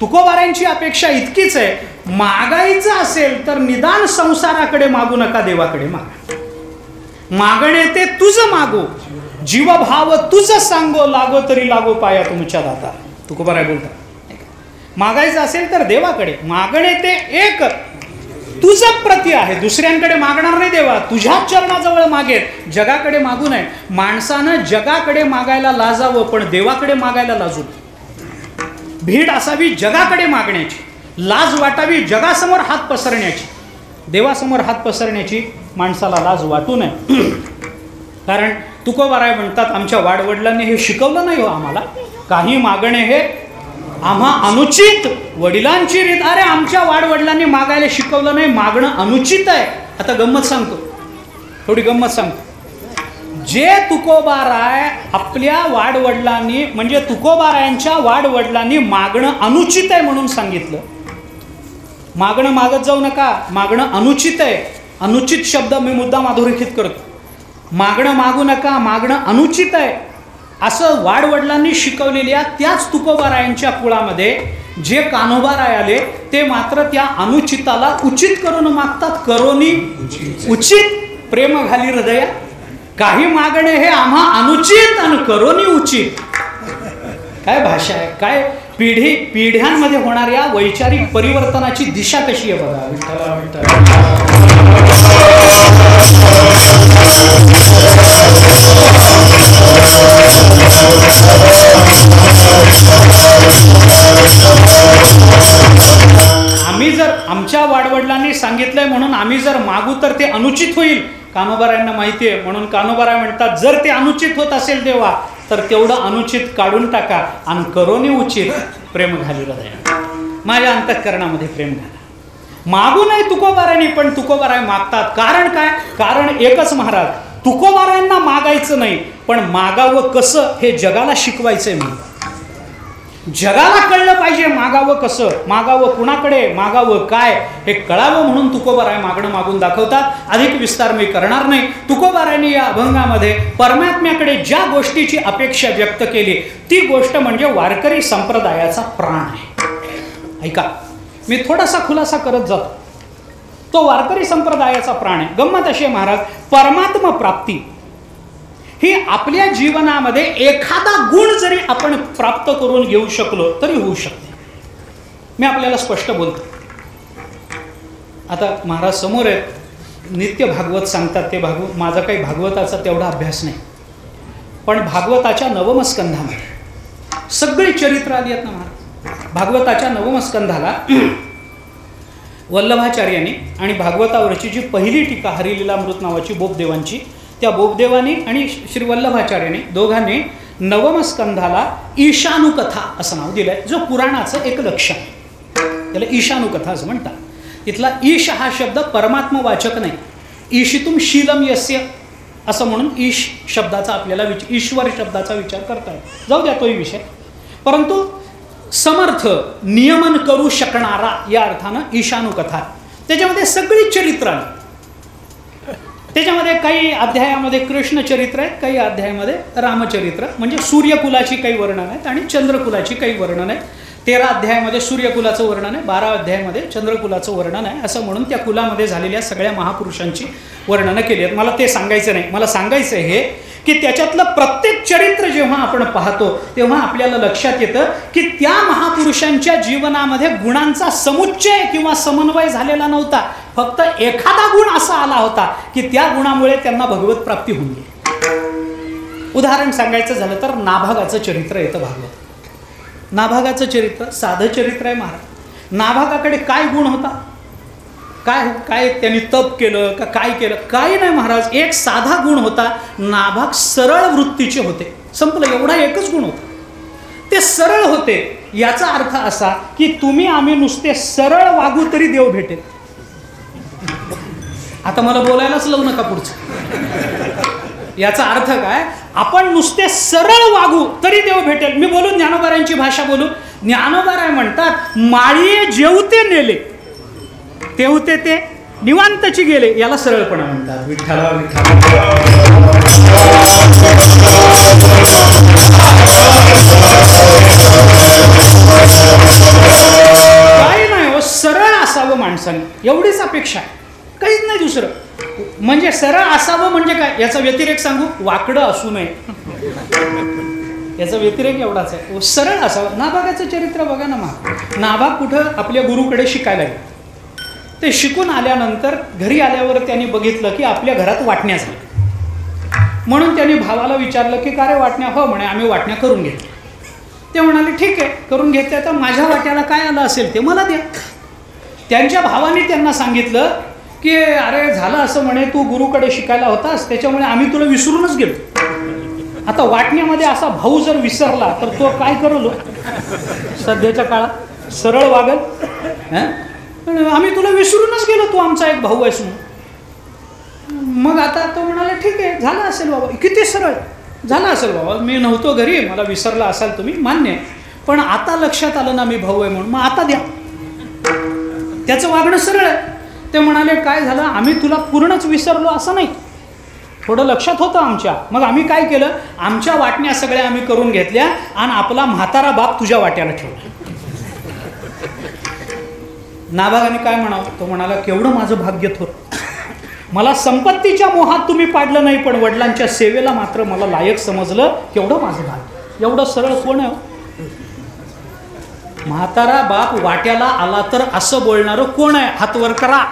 तुकोबारायांची अपेक्षा इतकीच आहे, मागायचं असेल तर निदान संसाराकडे मागू नका, देवाकडे मागा. मागणे ते तुझं मागो, जीवभाव तुझं सांगो, लागो तरी लागो पाया तुमच्या दाता. तुकोबाराय बोलतात, मागायचं असेल तर देवाकडे, मागणे ते एक तुझं प्रती आहे, दुसऱ्यांकडे मागणार नाही देवा, तुझ्याच चरणाजवळ मागेल, जगाकडे मागू नये. माणसानं जगाकडे मागायला लाजावं, पण देवाकडे मागायला लाजू नये. भीड असावी जगाकडे मागण्याची, लाज वाटावी जगासमोर हात पसरण्याची, देवासमोर हात पसरण्याची माणसाला लाज वाटू नये. कारण तुकोबाराय म्हणतात, आमच्या वाडवडिलांनी हे शिकवलं नाही हो आम्हाला, काही मागणे हे आम्हा अनुचित, वडिलांची रीत. अरे आमच्या वाडवडिलांनी मागायला शिकवलं नाही, मागणं अनुचित आहे. आता गंमत सांगतो, थोडी गंमत सांगतो. जे तुकोबाराय आपल्या वाडवडिलांनी, म्हणजे तुकोबारायांच्या वाडवडिलांनी मागणं अनुचित आहे म्हणून सांगितलं, मागणं मागत जाऊ नका, मागणं अनुचित आहे. अनुचित शब्द मी मुद्दाम अधोरेखित करतो. मागणं मागू नका, मागणं अनुचित आहे असं वाडवडिलांनी शिकवलेल्या त्याच तुकोबारायांच्या कुळामध्ये जे कान्होबाराय आले, ते मात्र त्या अनुचिताला उचित करून मागतात. करोनी उचित, प्रेम घाली हृदया. काही मागणे हे आम्हा अनुचित आणि करोनी उचित. काय भाषा आहे, काय पिढ्यांमध्ये होणाऱ्या वैचारिक परिवर्तनाची दिशा कशी आहे बघा. विठ्ठला विठ्ठला. आम्ही जर, आमच्या वाडवडिलांनी सांगितलंय म्हणून आम्ही जर मागू तर ते अनुचित होईल. कान्होबारायांना माहिती आहे, म्हणून कान्होबाराय म्हणतात, जर ते अनुचित होत असेल देवा, तर तेवढं अनुचित काढून टाका आणि करोनी उचित, प्रेम घाली हृदया, माझ्या अंतःकरणामध्ये प्रेम घाला. मागू नये तुकोबारायांनी, पण तुकोबाराय मागतात. कारण काय? कारण एकच महाराज, तुकोबारायांना मागायचं नाही, पण मागावं कसं हे जगाला शिकवायचंय. म्हणतात जगाला कळलं पाहिजे मागावं कसं, मागावं कुणाकडे, मागावं काय, हे कळावं म्हणून तुकोबाराय मागणं मागून दाखवतात. अधिक विस्तार मी करणार नाही. तुकोबारायांनी या अभंगामध्ये परमात्म्याकडे ज्या गोष्टीची अपेक्षा व्यक्त केली, ती गोष्ट म्हणजे वारकरी संप्रदायाचा प्राण आहे. ऐका, मी थोडासा खुलासा करत जातो. तो वारकरी संप्रदायाचा प्राण आहे. गंमत अशी आहे महाराज, परमात्मा प्राप्ती ही आपल्या जीवनामध्ये एखादा गुण जरी आपण प्राप्त करून घेऊ शकलो तरी होऊ शकते. मी आपल्याला स्पष्ट बोलतो. आता महाराज समोर आहेत, नित्य भागवत सांगतात, ते माझा काही भागवताचा तेवढा अभ्यास नाही, पण भागवताच्या नवम स्कंधामध्ये सगळी चरित्र आली आहेत ना महाराज. भागवताच्या नवम स्कंधाला वल्लभाचार्यांनी आणि भागवतावरची जी पहिली टीका हरिलीलामृत नावाची बोपदेवांची, त्या बोपदेवानी आणि श्री वल्लभाचार्यांनी दोघांनी नवम स्कंधाला ईशानुकथा असं नाव दिलंय, जो पुराणाचं एक लक्षण आहे. त्याला ईशानुकथा असं म्हणतात. इथला ईश हा शब्द परमात्मवाचक नाही. ईशितुम शीलम यस्य असं म्हणून ईश शब्दाचा आपल्याला ईश्वर शब्दाचा विचार करता येईल. जाऊ द्या तोही विषय. परंतु समर्थ, नियमन करू शकणारा या अर्थानं ईशानुकथा. त्याच्यामध्ये सगळी चरित्र आली. त्याच्यामध्ये काही अध्यायामध्ये कृष्ण चरित्र आहेत, काही अध्यायामध्ये रामचरित्र, म्हणजे सूर्यकुलाची काही वर्णन आहेत आणि चंद्रकुलाची काही वर्णन आहेत. 13 अध्यायामध्ये सूर्यकुलाचं वर्णन आहे, 12 अध्यायामध्ये चंद्रकुलाचं वर्णन आहे, असं म्हणून त्या कुलामध्ये झालेल्या सगळ्या महापुरुषांची वर्णनं केली आहेत. मला ते सांगायचं नाही, मला सांगायचं हे की त्याच्यातलं प्रत्येक चरित्र जेव्हा आपण पाहतो तेव्हा आपल्याला लक्षात येतं की त्या महापुरुषांच्या जीवनामध्ये गुणांचा समुच्चय किंवा समन्वय झालेला नव्हता. फक्त एखादा गुण असा आला होता की त्या गुणामुळे त्यांना भगवत प्राप्ती होऊन गेली. उदाहरण सांगायचं झालं तर नाभागाचं चरित्र येतं भागवत. नाभागाचं चरित्र साधं चरित्र आहे महाराज. नाभागाकडे काय गुण होता, काय काय त्यांनी तप केलं का काय केलं, काही नाही महाराज. एक साधा गुण होता, नाभाग सरळ वृत्तीचे होते. संपलं, एवढा एकच गुण होता. ते सरळ होते. याचा अर्थ असा की तुम्ही आम्ही नुसते सरळ वागू तरी देव भेटेल. आता मला बोलायलाच लावू नका पुढचं. याचा अर्थ काय, आपण नुसते सरळ वागू तरी देव भेटेल. मी बोलू ज्ञानोबारांची भाषा बोलू. ज्ञानोबाराय म्हणतात माळीये जेवते नेले तेवते ते निवांतची गेले, याला सरळपणा म्हणतात. विठ्ठला विठ्ठला. काही नाही हो, सरळ असावं माणसाने, एवढीच अपेक्षा आहे, काहीच नाही दुसरं. म्हणजे सरळ असावं म्हणजे काय, याचा व्यतिरेक सांगू, वाकडं असू नये. याचा व्यतिरेक एवढाच आहे, सरळ असावं. नाभागाचं चरित्र बघा ना. नाभाग कुठं आपल्या गुरुकडे शिकायला गेले. ते शिकून आल्यानंतर घरी आल्यावर त्यांनी बघितलं की आपल्या घरात वाटण्या झाल्या. म्हणून त्यांनी भावाला विचारलं की का रे वाटण्या, हो म्हणे आम्ही वाटण्या करून घेतल्या. ते म्हणाले ठीक आहे करून घेतल्या, तर माझ्या वाट्याला काय आलं असेल ते मला द्या. त्यांच्या भावाने त्यांना सांगितलं की अरे झालं असं म्हणे, तू गुरुकडे शिकायला होतास त्याच्यामुळे आम्ही तुला विसरूनच गेलो. आता वाटण्यामध्ये असा भाऊ जर विसरला तर तो काय करलो सध्याच्या काळात, सरळ वागल. आम्ही तुला विसरूनच गेलो, तू आमचा एक भाऊ आहेस म्हणून. मग आता तो म्हणाला ठीक आहे झालं असेल बाबा, किती सरळ झालं असेल बाबा, मी नव्हतो घरी, मला विसरला असाल तुम्ही, मान्य आहे, पण आता लक्षात आलं ना मी भाऊ आहे म्हणून, मग आता द्या. त्याचं वागणं सरळ आहे. ते म्हणाले काय झालं, आम्ही तुला पूर्णच विसरलो असं नाही, थोडं लक्षात होतं आमच्या. मग आम्ही काय केलं, आमच्या वाटण्या सगळ्या आम्ही करून घेतल्या आणि आपला म्हातारा बाप तुझ्या वाट्याला ठेवला. नाभागाने काय म्हणावं, तो म्हणाला केवढं माझं भाग्य थोर, मला संपत्तीच्या मोहात तुम्ही पाडलं नाही पण वडिलांच्या सेवेला मात्र मला लायक समजलं, केवढं माझं भाग्य. एवढं सरळ कोण आहे. म्हातारा बाप वाट्याला आला तर असं बोलणारं कोण आहे, हात वर करा.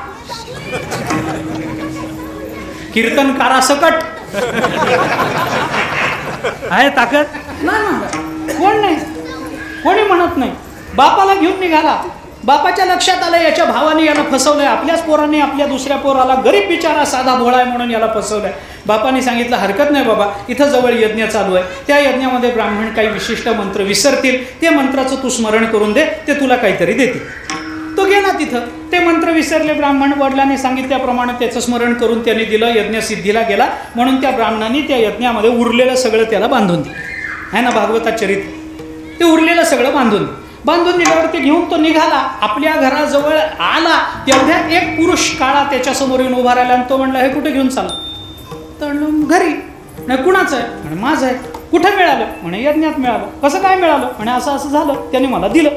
कीर्तनकारा सकट आहे ताकद नाही, कोण नाही, कोणी म्हणत नाही. बापाला घेऊन निघाला, बापाच्या लक्षात आलं याच्या भावाने याला फसवलंय, आपल्याच पोराने आपल्या दुसऱ्या पोराला, गरीब बिचारा साधा भोळा आहे म्हणून याला फसवलंय. बापाने सांगितलं हरकत नाही बाबा, इथं जवळ यज्ञ चालू आहे, त्या यज्ञामध्ये ब्राह्मण काही विशिष्ट मंत्र विसरतील, ते मंत्राचं तू स्मरण करून दे, ते तुला काहीतरी देतील. तो गेला तिथं, ते मंत्र विसरले ब्राह्मण, वडिलांनी सांगितल्याप्रमाणे त्याचं स्मरण करून त्यांनी दिलं, यज्ञ सिद्धीला गेला. म्हणून त्या ब्राह्मणांनी त्या यज्ञामध्ये उरलेलं सगळं त्याला बांधून दिलं आहे ना, भागवतात चरित्र. ते उरलेलं सगळं बांधून दिल्यावर ते घेऊन तो निघाला. आपल्या घराजवळ आला तेवढ्यात एक पुरुष काळा त्याच्यासमोर येऊन उभा राहिला आणि तो म्हणला हे कुठे घेऊन चालला, तर घरी. नाही कुणाचं आहे म्हणे, माझं आहे. कुठं मिळालं म्हणे, यज्ञात मिळालं. कसं काय मिळालं म्हणे, असं असं झालं, त्याने मला दिलं.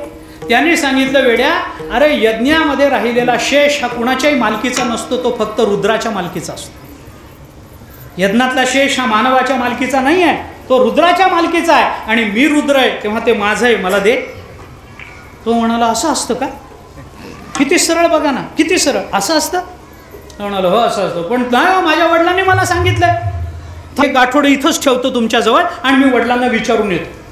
त्यांनी सांगितलं वेड्या, अरे यज्ञामध्ये राहिलेला शेष हा कुणाच्याही मालकीचा नसतो, तो फक्त रुद्राच्या मालकीचा असतो. यज्ञातला शेष हा मानवाच्या मालकीचा नाही आहे, तो रुद्राच्या मालकीचा आहे. आणि मी रुद्र आहे तेव्हा ते माझं आहे, मला दे. तो म्हणाला असं असतं का, किती सरळ बघा ना, किती सरळ, असं असतं. तो म्हणाला हो असं असतं, पण नाही माझ्या वडिलांनी मला सांगितलंय, हे गाठोडं इथंच ठेवतो तुमच्याजवळ आणि मी वडिलांना विचारून येतो.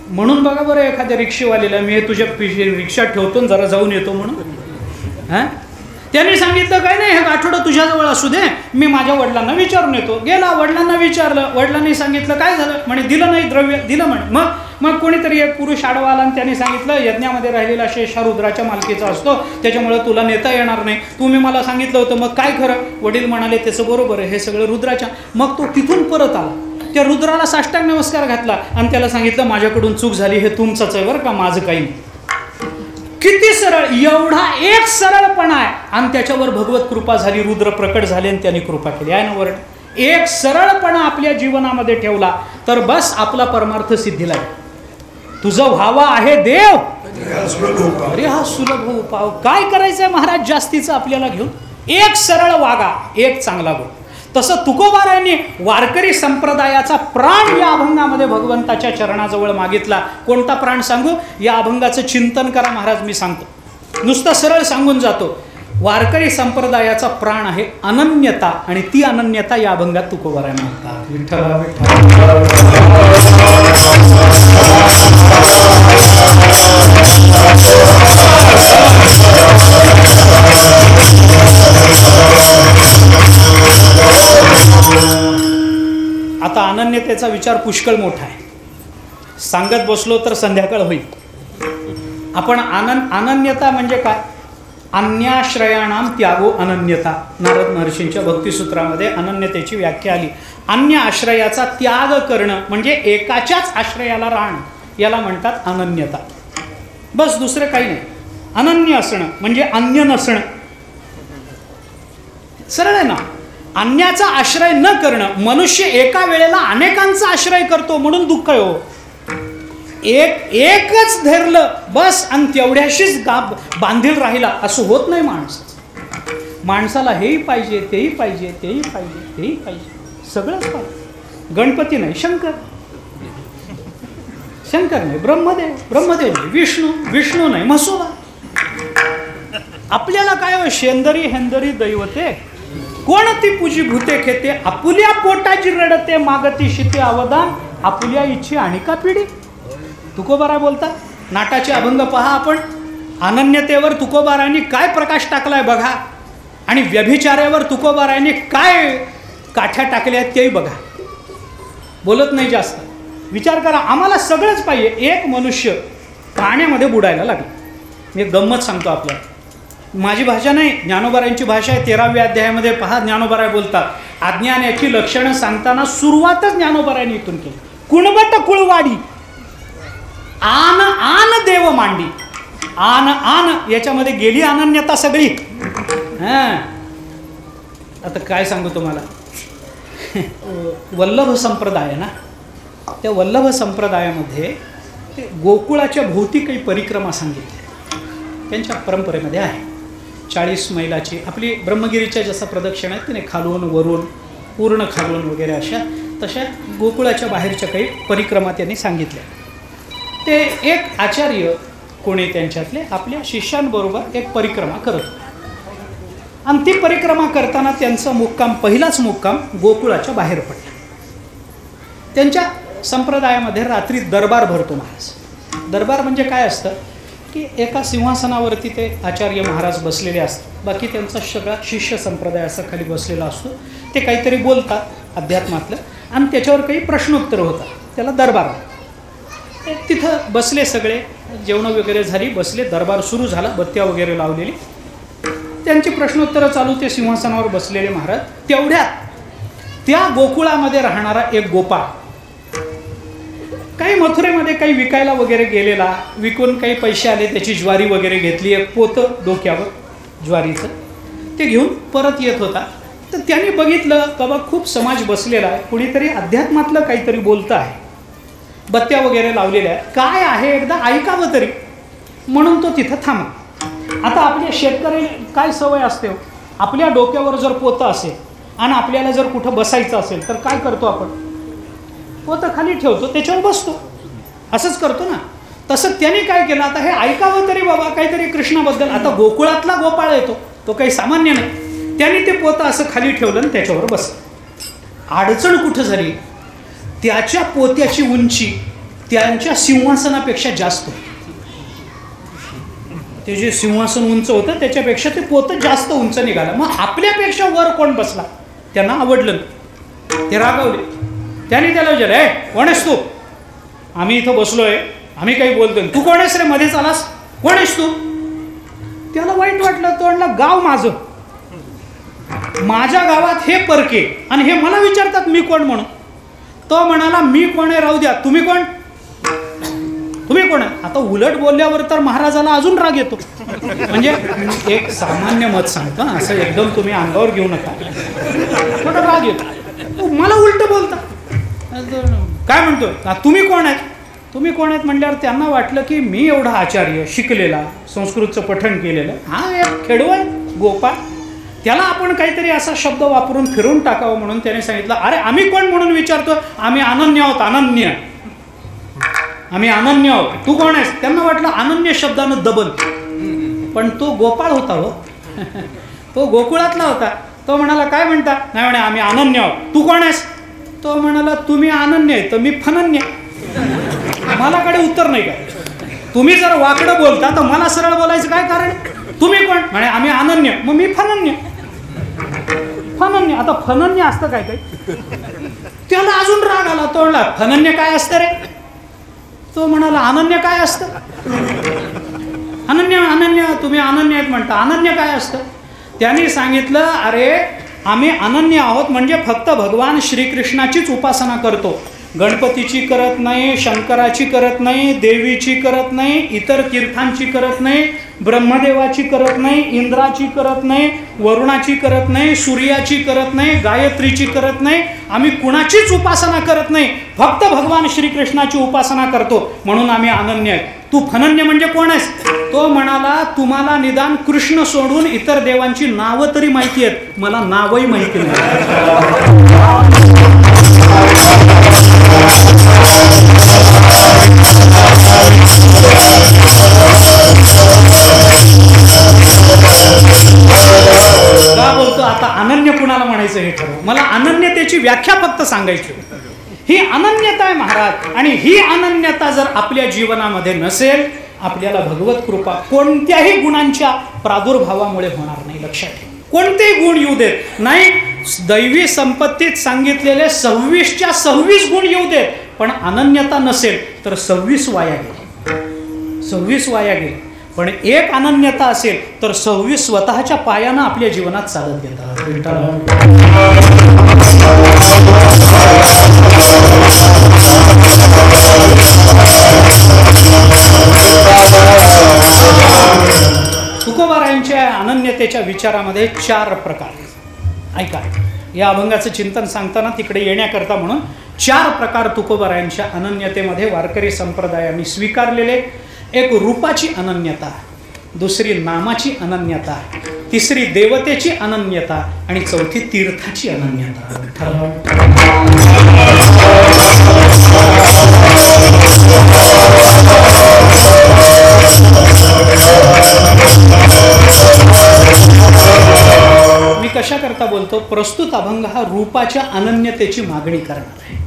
म्हणून बघा बरं एखाद्या रिक्षेवालीला मी हे तुझ्या रिक्षात ठेवतो जरा जाऊन येतो म्हणून. हां त्यांनी सांगितलं काय नाही, हे गाठोडं तुझ्याजवळ असू दे, मी माझ्या वडिलांना विचारून येतो. गेला, वडिलांना विचारलं, वडिलांनी सांगितलं काय झालं म्हणे, दिलं नाही द्रव्य, दिलं म्हणे. मग कोणीतरी एक पुरुष आडवा आला आणि त्यांनी सांगितलं यज्ञामध्ये राहिलेला शेष हा रुद्राच्या मालकीचा असतो, त्याच्यामुळे तुला नेता येणार नाही, तुम्ही मला सांगितलं होतं. मग काय खरं, वडील म्हणाले त्याचं बरोबर आहे, हे सगळं रुद्राच्या. मग तो तिथून परत आला, त्या रुद्राला साष्टांग नमस्कार घातला आणि त्याला सांगितलं माझ्याकडून चूक झाली, हे तुमचंच आहे बरं का, माझं काही नाही. किती सरळ, एवढा एक सरळपणा आहे आणि त्याच्यावर भगवत कृपा झाली, रुद्र प्रकट झाले आणि त्यांनी कृपा केली आहे ना. वर्ण एक सरळपणा आपल्या जीवनामध्ये ठेवला तर बस आपला परमार्थ सिद्धीला आहे. तुझं व्हावा आहे देव अरे हा सुलभ उपाव. काय करायचंय महाराज जास्तीचं आपल्याला घेऊन? एक सरळ वागा, एक चांगला गुण. तसं तुकोबारायांनी वारकरी संप्रदायाचा प्राण या अभंगामध्ये भगवंताच्या चरणाजवळ मागितला. कोणता प्राण सांगू? या अभंगाचं चिंतन करा महाराज, मी सांगतो. नुसतं सरळ सांगून जातो. वारकरी संप्रदायाचा प्राण आहे अनन्यता, आणि ती अनन्यता या अभंगात तुकोबाराय म्हणतात. विठ्ठला आता अनन्यतेचा विचार पुष्कळ मोठा आहे. सांगत बसलो तर संध्याकाळ होईल. आपण अनन्यता म्हणजे काय? अन्याश्रयाणाम त्यागो अनन्यता. नारद महर्षींच्या भक्तिसूत्रामध्ये अनन्यतेची व्याख्या आली. अन्य आश्रयाचा त्याग करणं म्हणजे एकाच्याच आश्रयाला राहणं, याला म्हणतात अनन्यता. बस, दुसरं काही नाही. अनन्य असणं म्हणजे अन्य नसणं. सरळ आहे ना. अन्याचा आश्रय न करणं. मनुष्य एका वेळेला अनेकांचा आश्रय करतो म्हणून दुःख आहे हो. एकच धरलं बस आणि तेवढ्याशीच बांधील राहिला असं होत नाही माणसाला हेही पाहिजे, तेही पाहिजे, तेही पाहिजे, तेही पाहिजे, सगळंच पाहिजे. गणपती नाही शंकर, शंकर नाही ब्रह्मदेव, ब्रह्मदेव नाही विष्णू नाही म्हसोबा. आपल्याला काय शेंदरी हेंदरी दैवते, कोण ती पूजी भूते खेते, आपुल्या पोटाची रडते मागती शिते अवदान, आपुल्या इच्छे आणि का पिढी. तुकोबाराय बोलतात. नाटाचे अभंग पहा आपण. अनन्यतेवर तुकोबारायांनी काय प्रकाश टाकलाय बघा, आणि व्यभिचारावर तुकोबारायांनी काय काठ्या टाकल्या आहेत तेही बघा. बोलत नाही जास्त. विचार करा, आम्हाला सगळंच पाहिजे. एक मनुष्य पाण्यामध्ये बुडायला लागला. मी गंमत सांगतो आपल्याला. माझी भाषा नाही, ज्ञानोबारायांची भाषा आहे. 13व्या अध्यायामध्ये पहा, ज्ञानोबाराय बोलतात. अज्ञानाची लक्षणं सांगताना सुरुवातच ज्ञानोबारायांनी इथून केली. कुणबट कुळवाडी आन आन देव मांडी. आन आन याच्यामध्ये गेली अनन्यता सगळी. आता काय सांगू तुम्हाला. वल्लभ संप्रदाय ना, त्या वल्लभ संप्रदायामध्ये गोकुळाच्या भोवती काही परिक्रमा सांगितल्या. त्यांच्या परंपरेमध्ये आहे 40 मैलाची. आपली ब्रह्मगिरीच्या जसं प्रदक्षिणा आहेत की नाही, खालून वरून पूर्ण खालून वगैरे अशा, तशा गोकुळाच्या बाहेरच्या काही परिक्रमा त्यांनी सांगितल्या. ते एक आचार्य कोणी त्यांच्यातले आपल्या शिष्यांबरोबर एक परिक्रमा करत होते. आणि ती परिक्रमा करताना त्यांचा मुक्काम, पहिलाच मुक्काम गोकुळाच्या बाहेर पडला. त्यांच्या संप्रदायामध्ये रात्री दरबार भरतो महाराज. दरबार म्हणजे काय असतं की एका सिंहासनावरती ते आचार्य महाराज बसलेले असतात. बाकी त्यांचा सगळा शिष्य संप्रदाय असा खाली बसलेला असतो. ते काहीतरी बोलतात अध्यात्मातलं, आणि त्याच्यावर काही प्रश्नोत्तरं होतात. त्याला दरबार. तिथं बसले सगळे, जेवणं वगैरे झाली, बसले. दरबार सुरू झाला, बत्त्या वगैरे लावलेली. त्यांची प्रश्नोत्तरं चालू. ते सिंहासनावर बसलेले महाराज. तेवढ्यात त्या गोकुळामध्ये राहणारा एक गोपाळ, काही मथुरेमध्ये काही विकायला वगैरे गेलेला, विकून काही पैसे आले, त्याची ज्वारी वगैरे घेतली, एक पोतं डोक्यावर ज्वारीचं, ते घेऊन परत येत होता. तर त्याने बघितलं बाबा खूप समाज बसलेला आहे, कुणीतरी अध्यात्मातलं काहीतरी बोलतं आहे, बत्त्या वगैरे लावलेल्या आहेत, काय आहे एकदा ऐकावं तरी, म्हणून तो तिथं थांबला. आता आपल्या शेतकरी काय सवय असते, आपल्या डोक्यावर जर पोतं असेल आणि आपल्याला जर कुठं बसायचं असेल तर काय करतो आपण? पोतं खाली ठेवतो, त्याच्यावर बसतो, असंच करतो ना. तसं त्याने काय केलं, आता हे ऐकावं तरी बाबा काहीतरी कृष्णाबद्दल. आता गोकुळातला गोपाळ येतो, तो काही सामान्य नाही. त्याने ते पोतं असं खाली ठेवलं आणि त्याच्यावर बसलं. अडचण कुठं झाली, त्याच्या पोत्याची उंची त्यांच्या सिंहासनापेक्षा जास्त. ते जे सिंहासन उंच होतं त्याच्यापेक्षा ते पोतं जास्त उंच निघालं. मग आपल्यापेक्षा वर कोण बसला, त्यांना आवडलं, ते रागावले. त्याने त्याला विचारलं, ए कोण आहेस तू? आम्ही इथं बसलोय, आम्ही काही बोलतोय, तू कोण आहेस रे, मध्येच आलास, कोण आहेस तू? त्याला वाईट वाटलं. तो म्हणला, गाव माझं, माझ्या गावात हे परके आणि हे मला विचारतात मी कोण म्हणून. तो म्हणाला, मी कोण आहे राहू द्या, तुम्ही कोण, तुम्ही कोण आहे? आता उलट बोलल्यावर तर महाराजाला अजून राग येतो. म्हणजे एक सामान्य मत सांगतो, असं एकदम तुम्ही अंगावर घेऊ नका, थोडा राग येतो. मला उलट बोलता, काय म्हणतो, तुम्ही कोण आहे? तुम्ही कोण आहेत म्हणल्यावर त्यांना वाटलं की मी एवढा आचार्य शिकलेला, संस्कृतचं पठण केलेलं, हा एक खेडू आहे गोपाळ, त्याला आपण काहीतरी असा शब्द वापरून फिरून टाकावं म्हणून त्याने सांगितलं, अरे आम्ही कोण म्हणून विचारतो, आम्ही अनन्य आहोत, अनन्य, आम्ही अनन्य आहोत, तू कोण आहेस? त्यांना वाटलं अनन्य शब्दानं दबल, पण तो गोपाळ होता हो, तो गोकुळातला होता. तो म्हणाला काय म्हणता? नाही म्हणे आम्ही अनन्य आहोत. तू कोण आहेस? तो म्हणाला तुम्ही अनन्य आहे तर मी फनन्य. मलाकडे उत्तर नाही काय, तुम्ही जर वाकडं बोलता तर मला सरळ बोलायचं काय कारण? तुम्ही कोण? म्हणे आम्ही अनन्य, मग मी फनन्य. फनन्य, आता फनन्य असतं काय काय? त्याला अजून राग आला. तो म्हणला फनन्य काय असतं रे? तो म्हणाला अनन्य काय असतं? अनन्य, अनन्य, तुम्ही अनन्य आहेत म्हणता, अनन्य काय असतं? त्यांनी सांगितलं, अरे आम्ही अनन्य आहोत म्हणजे फक्त भगवान श्रीकृष्णाचीच उपासना करतो, गणपतीची करत नाही, शंकराची करत नाही, देवीची करत नाही, इतर तीर्थांची करत नाही, ब्रह्मदेवाची करत नाही, इंद्राची करत नाही, वरुणाची करत नाही, सूर्याची करत नाही, गायत्रीची करत नाही, आम्ही कुणाचीच उपासना करत नाही, फक्त भगवान श्रीकृष्णाची उपासना करतो, म्हणून आम्ही अनन्य आहे. तू फनन्य म्हणजे कोण आहेस? तो म्हणाला तुम्हाला निदान कृष्ण सोडून इतर देवांची नावं तरी माहिती आहेत, मला नावही माहिती नाही. का बोलतो आता अनन्य कुणाला म्हणायचं हे ठरव, मला अनन्यतेची व्याख्या फक्त सांगायची. ही अनन्यता आहे महाराज, आणि ही अनन्यता जर आपल्या जीवनामध्ये नसेल, आपल्याला भगवत कृपा कोणत्याही गुणांच्या प्रादुर्भावामुळे होणार नाही. लक्षात ठेवा, कोणतेही गुण येऊ देत नाही, दैवी संपत्तीत सांगितलेले 26च्या 26 गुण येऊ देत, पण अनन्यता नसेल तर 26 वाया गेले, 26 वाया गेले. पण एक अनन्यता असेल तर 26 स्वतःच्या पायानं आपल्या जीवनात चालत घेतात. तुकोबारायांच्या अनन्यतेच्या विचारामध्ये 4 प्रकार. ऐका, या अभंगाचं चिंतन सांगताना तिकडे येण्याकरता म्हणून 4 प्रकार तुकोबारायांच्या अनन्यतेमध्ये वारकरी संप्रदायाने स्वीकारलेले. एक रूपाची अनन्यता, दुसरी नामाची अनन्यता, तिसरी देवतेची अनन्यता आणि चौथी तीर्थाची अनन्यता. मी कशा करता बोलतो? प्रस्तुत अभंग हा रूपाच्या अनन्यतेची मागणी करणार आहे,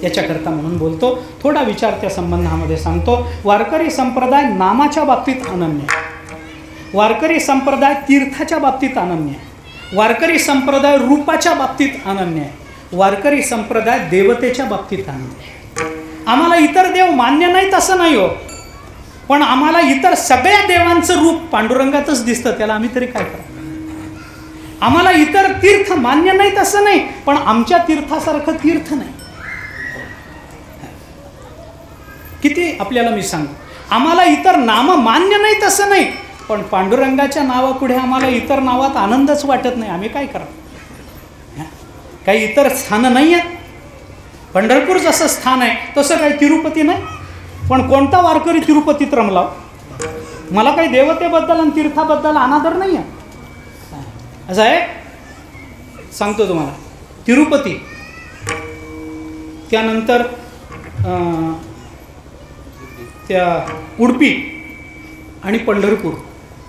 याच्याकरता म्हणून बोलतो. थोडा विचार त्या संबंधामध्ये सांगतो. वारकरी संप्रदाय नामाच्या बाबतीत अनन्य, वारकरी संप्रदाय तीर्थाच्या बाबतीत अनन्य, वारकरी संप्रदाय रूपाच्या बाबतीत अनन्य, वारकरी संप्रदाय देवतेच्या बाबतीत अनन्य. आम्हाला इतर देव मान्य नाहीत असं नाही हो, पण आम्हाला इतर सगळ्या देवांचं रूप पांडुरंगातच दिसतं, त्याला आम्ही तरी काय करा. आम्हाला इतर तीर्थ मान्य नाहीत असं नाही, पण आमच्या तीर्थासारखं तीर्थ नाही. किती आपल्याला मी सांगू, आम्हाला इतर नाम मान्य नाहीत असं नाही, पण पांडुरंगाच्या नावापुढे आम्हाला इतर नावात आनंदच वाटत नाही. आम्ही काय करा? काही इतर स्थानं नाही आहेत. पंढरपूर जसं स्थान आहे तसं काही तिरुपती नाही. पण कोणता वारकरी तिरुपतीत रमला? मला काही देवतेबद्दल आणि तीर्थाबद्दल अनादर नाही आहे असं आहे. सांगतो तुम्हाला, तिरुपती, त्यानंतर त्या उडुपी आणि पंढरपूर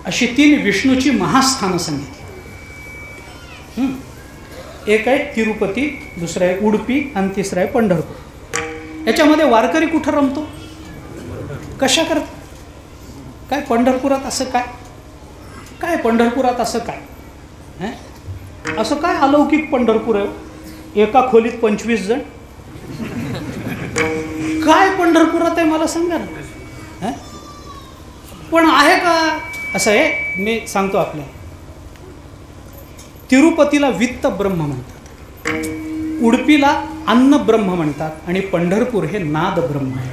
अशी 3 विष्णूची महास्थानं सांगितली. एक आहे तिरुपती, दुसरं आहे उडुपी आणि तिसरं आहे पंढरपूर. याच्यामध्ये वारकरी कुठं रमतो? कशा करत? काय पंढरपुरात असं काय? काय पंढरपुरात असं काय? असं काय अलौकिक पंढरपूर आहे? एका खोलीत 25 जण? काय पंढरपुरात आहे मला सांगा ना. पण आहे का असं आहे? मी सांगतो आपल्याला. तिरुपतीला वित्त ब्रह्म म्हणतात, उडुपीला अन्न ब्रह्म म्हणतात आणि पंढरपूर हे नाद ब्रह्म आहे.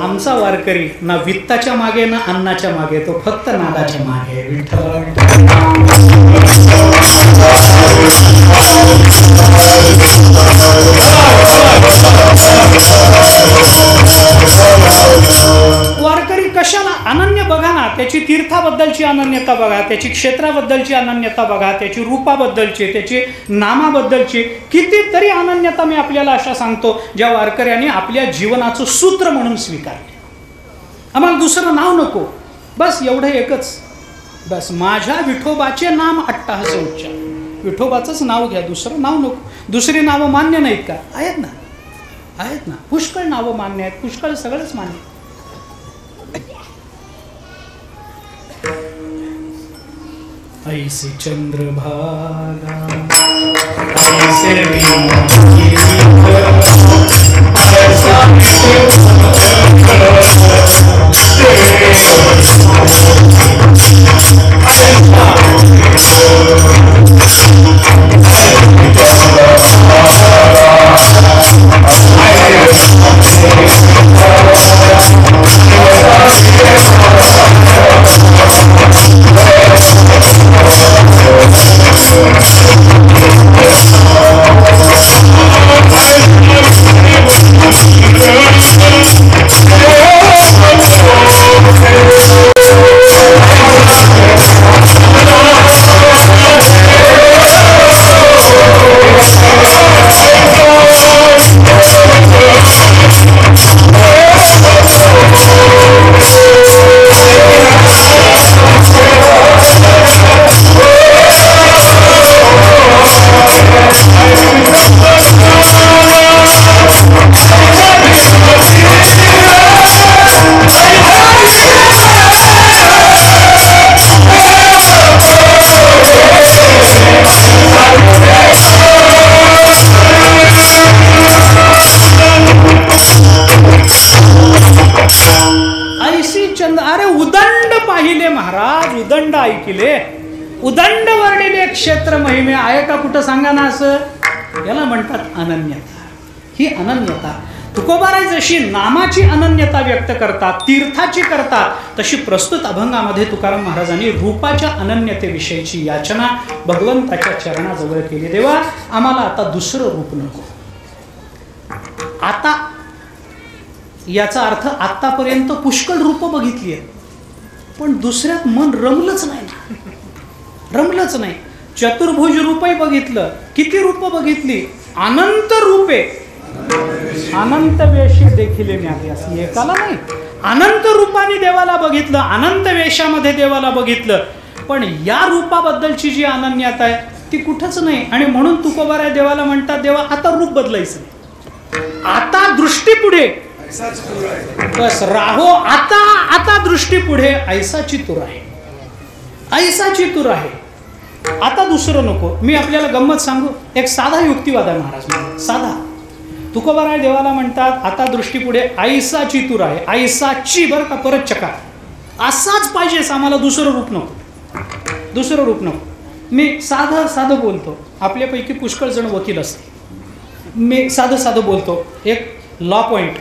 आमचा वारकरी वारकरी ना वित्ताच्या मागे ना अन्नाच्या मागे, तो फक्त नादाच्या मागे. विठ्ठल वारकरी कशाला अनन्य बघा ना, त्याची तीर्थाबद्दलची अनन्यता बघा, त्याची क्षेत्राबद्दलची अनन्यता बघा, त्याची रूपाबद्दलची, त्याची नामाबद्दलची कितीतरी अनन्यता मी आपल्याला अशा सांगतो ज्या वारकऱ्यांनी आपल्या जीवनाचं सूत्र म्हणून स्वीकारले. आम्हाला दुसरं नाव नको, बस एवढं एकच, बस माझ्या विठोबाचे नाम अट्टहास उच्चार, विठोबाचंच नाव घ्या, दुसरं नाव नको. दुसरी नावं मान्य नाहीत का? आहेत ना, आहेत ना, पुष्कळ नावं मान्य आहेत, पुष्कळ सगळंच मान्य. ऐसे चंद्रभागा ऐसे ऐकिले उदंड वर्णिले क्षेत्र महिमे आहे का कुठं सांगा ना असं. याला म्हणतात अनन्यता. ही अनन्यता तुकोबाराय जशी नामाची अनन्यता व्यक्त करतात, तीर्थाची करतात, तशी प्रस्तुत अभंगामध्ये तुकाराम महाराजांनी रूपाच्या अनन्यतेविषयीची याचना भगवंताच्या चरणाजवळ केली. देवा आम्हाला आता दुसरं रूप नको. आता याचा अर्थ आतापर्यंत पुष्कळ रूप बघितली आहेत, पण दुसऱ्यात मन रमलंच नाही ना, रमलंच नाही. चतुर्भुज रूपही बघितलं, किती रूप बघितली, अनंत रूपे, अनंत वेशी देखील मी एकाला नाही, अनंत रूपाने देवाला बघितलं, अनंत वेशामध्ये देवाला बघितलं, पण या रूपाबद्दलची जी अनन्यता आहे ती कुठंच नाही. आणि म्हणून तुकोबाराय देवाला म्हणतात, देवा आता रूप बदलायचं नाही, आता दृष्टी पुढे बस राहो, आता आता दृष्टी पुढे ऐसाची तूर आहे, ऐसाची तूर आहे, आता दुसरं नको. मी आपल्याला गंमत सांगू, एक साधा युक्तिवाद आहे महाराज, साधा. तुकोबाराय देवाला म्हणतात आता दृष्टी पुढे ऐसाची तूर आहे, ऐसाची बरं का, परत चका, असाच पाहिजेस आम्हाला, दुसरं रूप नको, दुसरं रूप नको. मी साधं साधं बोलतो, आपल्यापैकी पुष्कळ जण वकील असते, मी साधं साधं बोलतो. एक लॉ पॉइंट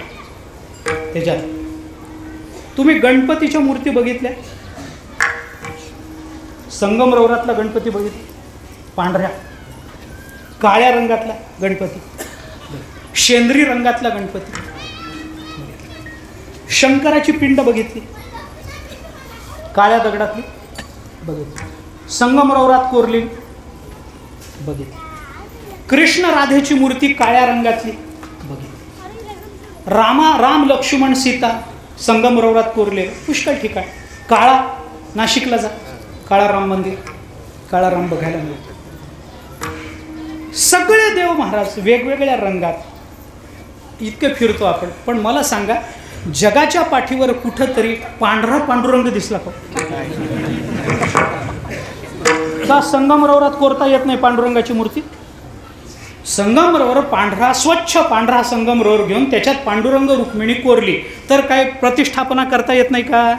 त्याच्यात, तुम्ही गणपतीच्या मूर्ती बघितल्या, संगमरवरातला गणपती बघितला, पांढऱ्या काळ्या रंगातला गणपती, शेंद्री रंगातला गणपती, शंकराची पिंड बघितली, काळ्या दगडातली बघितली, संगमरवरात कोरली बघितली, कृष्ण राधेची मूर्ती काळ्या रंगातली बघितली, राम लक्ष्मण सीता संगमरवरात कोरले, पुष्कळ ठिकाण, काळा नाशिकला जा, काळा राम मंदिर, काळा राम बघायला मिळतो. सगळे देव महाराज वेगवेगळ्या रंगात इतके फिरतो आपण, पण मला सांगा जगाच्या पाठीवर कुठंतरी पांढरा पांडुरंग दिसला का? संगमरवरात कोरता येत नाही पांडुरंगाची मूर्ती? संगमरवर पांढरा, स्वच्छ पांढरा संगमरवर घेऊन त्याच्यात पांडुरंग रुक्मिणी कोरली तर काय प्रतिष्ठापना करता येत नाही का?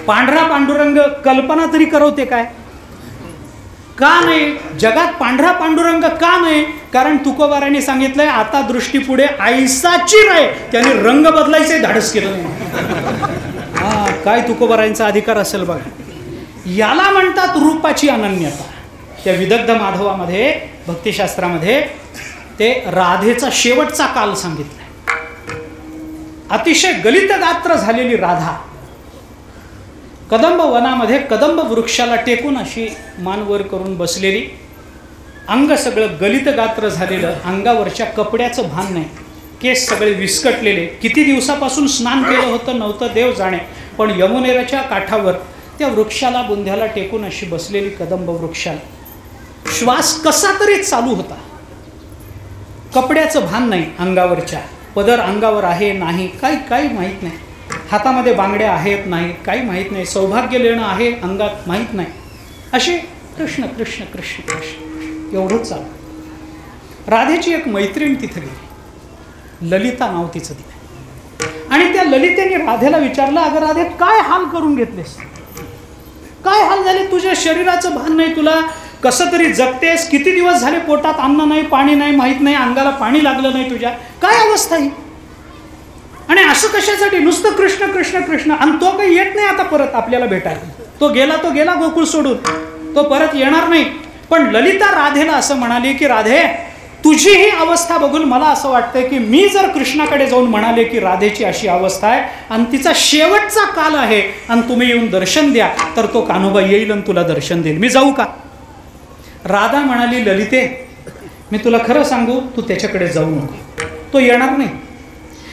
पांढरा पांडुरंग कल्पना तरी करवते काय? का नाही? जगात पांढरा पांडुरंग का नाही? कारण तुकोबारांनी सांगितलंय आता दृष्टी पुढे आईसाची नाही, त्याने रंग बदलायचे धाडस केलं नाही. हा, काय तुकोबारांचा अधिकार असेल बघा. याला म्हणतात रूपाची अनन्यता. त्या विदग्ध माधवामध्ये, भक्तिशास्त्रामध्ये ते राधेचा शेवटचा काल सांगितलाय. अतिशय गलित गात्र झालेली राधा कदंब वनामध्ये कदंब वृक्षाला टेकून अशी मानवर करून बसलेली, अंग सगळं गलित गात्र झालेलं, अंगावरच्या कपड्याचं भान नाही, केस सगळे विस्कटलेले, किती दिवसापासून स्नान केलं होतं नव्हतं देव जाणे, पण यमुनेराच्या काठावर त्या वृक्षाला बुंध्याला टेकून अशी बसलेली कदंब वृक्षाला श्वास कसा तरी चालू होता. कपड्याचं भान नाही, अंगावरच्या पदर अंगावर आहे नाही काही माहीत नाही, हातामध्ये बांगड्या आहेत नाहीत काही माहीत नाही, सौभाग्य लेणं आहे अंगात माहीत नाही, असे कृष्ण कृष्ण कृष्ण कृष्ण एवढंच चालू. राधेची एक मैत्रीण तिथे गेली, ललिता नाव तिचं दिलं, आणि त्या ललितेने राधेला विचारलं, अगं राधे काय हाल करून घेतलेस, काय हाल झाले, तुझ्या शरीराचं भान नाही, तुला कसं तरी जगतेस, किती दिवस झाले पोटात अन्न नाही पाणी नाही माहीत नाही, अंगाला पाणी लागलं नाही, तुझ्या काय अवस्था ही, आणि असं कशासाठी, नुसतं कृष्ण कृष्ण कृष्ण, आणि तो काही येत नाही आता परत आपल्याला भेटायला, तो गेला गोकुळ सोडून, तो परत येणार नाही. पण ललिता राधेला असं म्हणाली की राधे तुझी ही अवस्था बघून मला असं वाटतंय की मी जर कृष्णाकडे जाऊन म्हणाले की राधेची अशी अवस्था आहे आणि तिचा शेवटचा काल आहे आणि तुम्ही येऊन दर्शन द्या, तर तो कान्होबा येईल आणि तुला दर्शन देईल, मी जाऊ का? राधा म्हणाली, ललिते मी तुला खरं सांगू, तू त्याच्याकडे जाऊ नको, तो येणार नाही.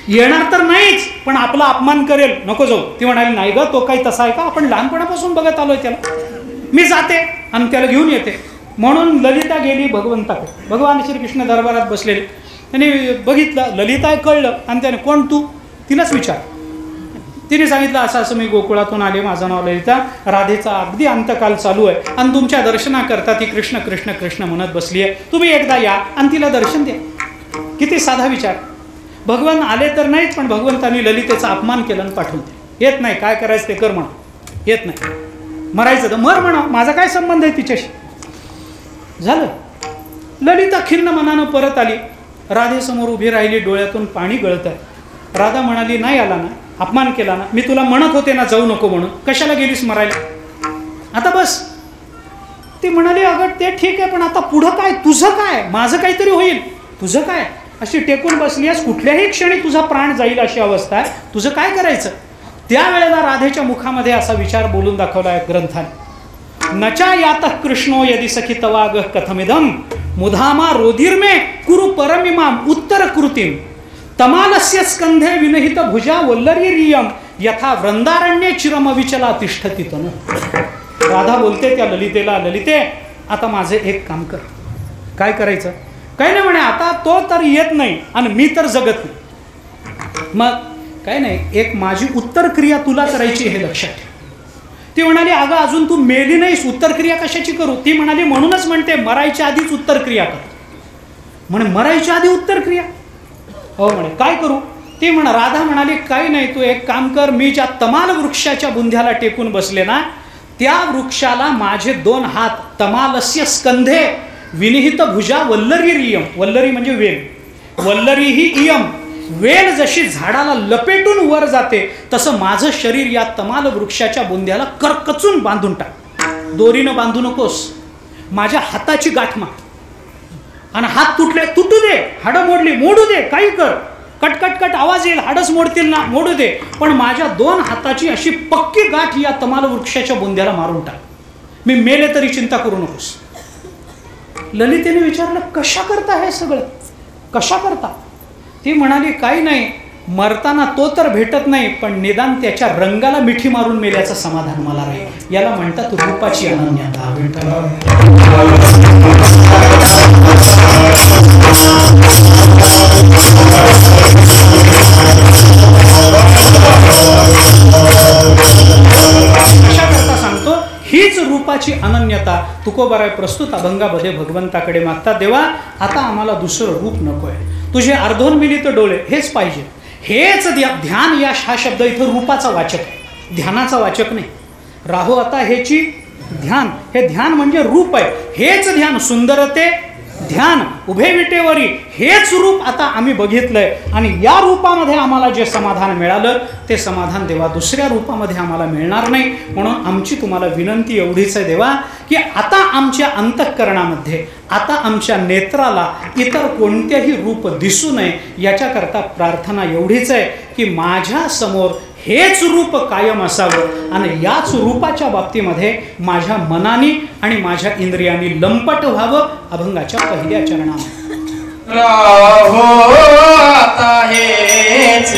येणार तर नाहीच, पण आपला अपमान करेल, नको जाऊ. ती म्हणाली, नाही ग, तो काही तसा आहे का, आपण लहानपणापासून बघत आलोय त्याला, मी जाते आणि त्याला घेऊन येते. म्हणून ललिता गेली भगवंताकडे. भगवान श्रीकृष्ण दरबारात बसलेले, त्याने बघितलं ललिता कळलं, आणि त्याने कोण तू, तिलाच विचार. तिने सांगितलं, असं असं मी गोकुळातून आले, माझं नाव ललिता, राधेचा अगदी अंतकाल चालू आहे आणि तुमच्या दर्शनाकरता ती कृष्ण कृष्ण कृष्ण म्हणत बसली आहे, तुम्ही एकदा या आणि तिला दर्शन द्या. किती साधा विचार. भगवान आले तर नाहीच, पण भगवंतांनी ललितेचा अपमान केला आणि पाठवून दिले. येत नाही, काय करायचं ते कर म्हणा, येत नाही, मरायचं तर मर म्हणा, माझा काय संबंध आहे तिच्याशी. झालं. ललिता खिन्न मनानं परत आली, राधेसमोर उभी राहिली, डोळ्यातून पाणी गळत आहे. राधा म्हणाली, नाही आला ना, अपमान केला ना, मी तुला म्हणत होते ना जाऊ नको म्हणून, कशाला गेलीस मरायला, आता बस. ती म्हणाली, अगं ते ठीक आहे, पण आता पुढं काय, तुझं काय, माझं काहीतरी होईल, तुझं काय, अशी टेकून बसली आहेस, कुठल्याही क्षणी तुझा प्राण जाईल अशी अवस्था आहे, तुझं काय करायचं. त्यावेळेला राधेच्या मुखामध्ये असा विचार बोलून दाखवला आहे ग्रंथाने, नचा यातः कृष्णो यदि सखी तवाग कथमिदम मुधामा रोधिर्मे कुरु परमिमाम उत्तर कृतिम तमालस्य स्कंधे विनहित भुजा वल्लरी रियम यथा वृंदारण्ये चिरम विचला तिष्ठती तनु. राधा बोलते त्या ललितेला, ललिते आता माझे एक काम कर. काय करायचं? काही नाही म्हणे, आता तो तर येत नाही आणि मी तर जगत नाही, मग काय नाही, एक माझी उत्तर क्रिया तुला करायची हे लक्षात ठेव. ती म्हणाली, अगं अजून तू मेली नाहीस, उत्तर क्रिया कशाची करू? ती म्हणाली, म्हणूनच म्हणते मरायच्या आधीच उत्तर क्रिया कर. म्हणे मरायच्या आधी उत्तर क्रिया? हो म्हणे, काय करू? ती राधा म्हणाली, काही नाही, तू एक काम कर, मी ज्या तमाल वृक्षाच्या बुंध्याला टेकून बसले ना, त्या वृक्षाला माझे 2 हात, तमालस्य स्कंधे विनिहित भुजा वल्लरी रियम, वल्लरी म्हणजे वेल, वल्लरी ही इयम, वेल जशी झाडाला लपेटून वर जाते तसं माझं शरीर या तमाल वृक्षाच्या बुंध्याला करकचून बांधून टाक. दोरीनं बांधू नकोस, माझ्या हाताची गाठ मार, आणि हात तुटले तुटू दे, हाडं मोडली मोडू दे, काही कर, कटकटकट आवाज येईल, हाडच मोडतील ना, मोडू दे, पण माझ्या 2 हाताची अशी पक्की गाठ या तमाल वृक्षाच्या बुंध्याला मारून टाक, मी मेले तरी चिंता करू नकोस. ललितेने विचारलं, कशा करता हे सगळं, कशा करता? ती म्हणाली, काही नाही, मरताना तो तर भेटत नाही, पण निदान त्याच्या रंगाला मिठी मारून मेल्याचं समाधान मला राहील. याला म्हणतात रूपाची अनन्यता. कशा करता सांगतो, हीच रूपाची अनन्यता तुकोबाराय प्रस्तुत अभंगामध्ये भगवंताकडे मागतात. देवा आता आम्हाला दुसरं रूप नको आहे, तुझे अर्धोन्मिलित डोळे हेच पाहिजे. हेच ध्यान, या हा शब्द इथं रूपाचा वाचक आहे, ध्यानाचा वाचक नाही. राहो आता ह्याची ध्यान, हे ध्यान म्हणजे रूप आहे. हेच ध्यान, सुंदरते ध्यान उभे विटेवरी, हेच रूप आता आम्ही बघितलंय. आणि या रूपामध्ये आम्हाला जे समाधान मिळालं ते समाधान देवा दुसऱ्या रूपामध्ये आम्हाला मिळणार नाही. म्हणून आमची तुम्हाला विनंती एवढीच आहे देवा, की आता आमच्या अंतःकरणामध्ये, आता आमच्या नेत्राला इतर कोणत्याही रूप दिसू नये. याच्याकरता प्रार्थना एवढीच आहे की माझ्या समोर हेच रूप कायम असावं आणि याच रूपाच्या बाबतीमध्ये माझ्या मनाने आणि माझ्या इंद्रियांनी लंपट व्हावं. अभंगाच्या पहिल्या चरणामध्ये राहो आता हेच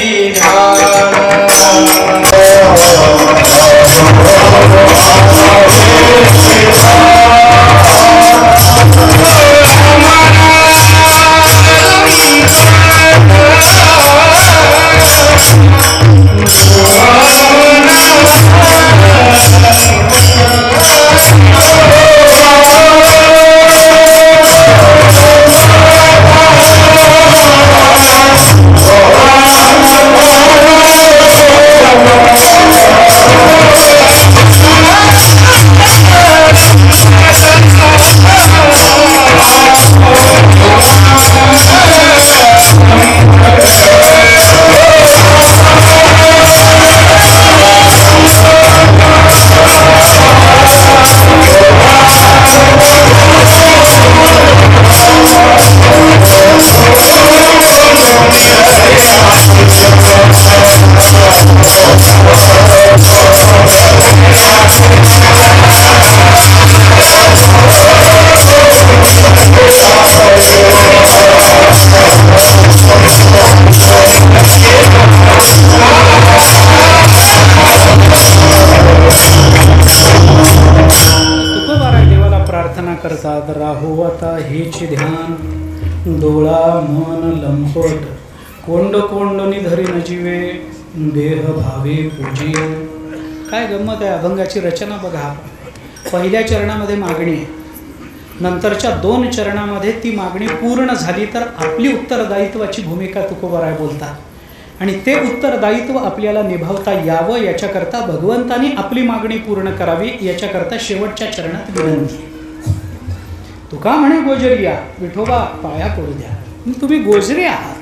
करतात. राहो आता हेच ध्यान, डोळा मन लंपट, कोंड कोंडनी धरी न जीवे, देह भावे पूजे. काय गंमत आहे अभंगाची रचना बघा. पहिल्या चरणामध्ये मागणी आहे, नंतरच्या 2 चरणामध्ये ती मागणी पूर्ण झाली तर आपली उत्तरदायित्वाची भूमिका तुकोबराय बोलतात. आणि ते उत्तरदायित्व आपल्याला निभावता यावं याच्याकरता भगवंतानी आपली मागणी पूर्ण करावी याच्याकरता शेवटच्या चरणात विनंती. तुका म्हणे गोजरिया, विठोबा पाया पडू द्या, तुम्ही गोजरी आहात.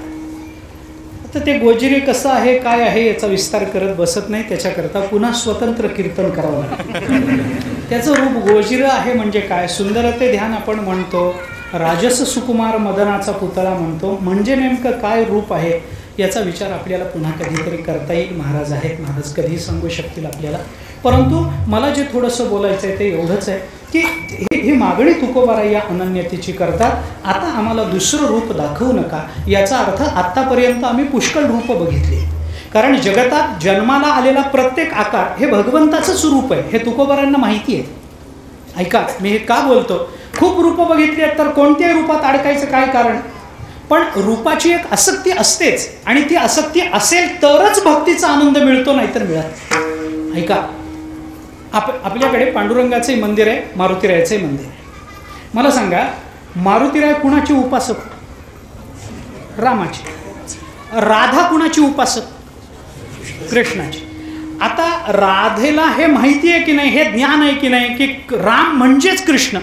आता ते गोजरी कसं आहे काय आहे याचा विस्तार करत बसत नाही, त्याच्याकरता पुन्हा स्वतंत्र कीर्तन करावं लागतं. त्याचं रूप गोजिरं आहे म्हणजे काय, सुंदरते ध्यान आपण म्हणतो, राजस सुकुमार मदनाचा पुतळा म्हणतो, म्हणजे नेमकं काय रूप आहे याचा विचार आपल्याला पुन्हा कधीतरी करता येईल. महाराज आहेत, महाराज कधीही सांगू शकतील आपल्याला. परंतु मला जे थोडंसं बोलायचं आहे ते एवढंच आहे की ही मागणी तुकोबाराय या अनन्यतेची करतात. आता आम्हाला दुसरं रूप दाखवू नका. याचा अर्थ आत्तापर्यंत आम्ही पुष्कळ रूप बघितली, कारण जगतात जन्माला आलेला प्रत्येक आकार हे भगवंताचंच रूप आहे, हे तुकोबारांना माहिती आहे. ऐका, मी हे का बोलतो, खूप रूपं बघितली आहेत तर कोणत्याही रूपात अडकायचं काय कारण, पण रूपाची एक आसक्ती असतेच आणि ती आसक्ती असेल तरच भक्तीचा आनंद मिळतो, नाहीतर मिळत. ऐका, आपल्याकडे पांडुरंगाचे मंदिर आहे, मारुतीरायाचे मंदिर आहे. मला सांगा, मारुतीराय कुणाची उपासक? रामाची. राधा कुणाची उपासक? कृष्णाची. आता राधेला हे माहिती आहे की नाही, हे ज्ञान आहे की नाही की राम म्हणजेच कृष्ण,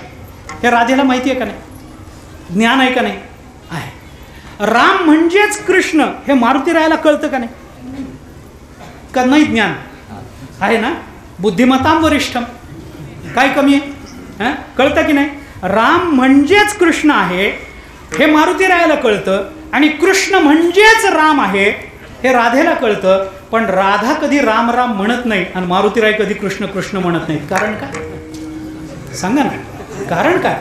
हे राधेला माहिती आहे का नाही, ज्ञान आहे का नाही? आहे. राम म्हणजेच कृष्ण हे मारुतीरायाला कळतं का नाही? का नाही? ज्ञान आहे ना, बुद्धिमतां वरिष्ठम, काय कमी आहे? कळतं की नाही? राम म्हणजेच कृष्ण आहे हे मारुतीरायाला कळतं, आणि कृष्ण म्हणजेच राम आहे हे राधेला कळतं. पण राधा कधी राम राम म्हणत नाही आणि मारुतीराय कधी कृष्ण कृष्ण म्हणत नाहीत. कारण काय सांगा ना? कारण काय?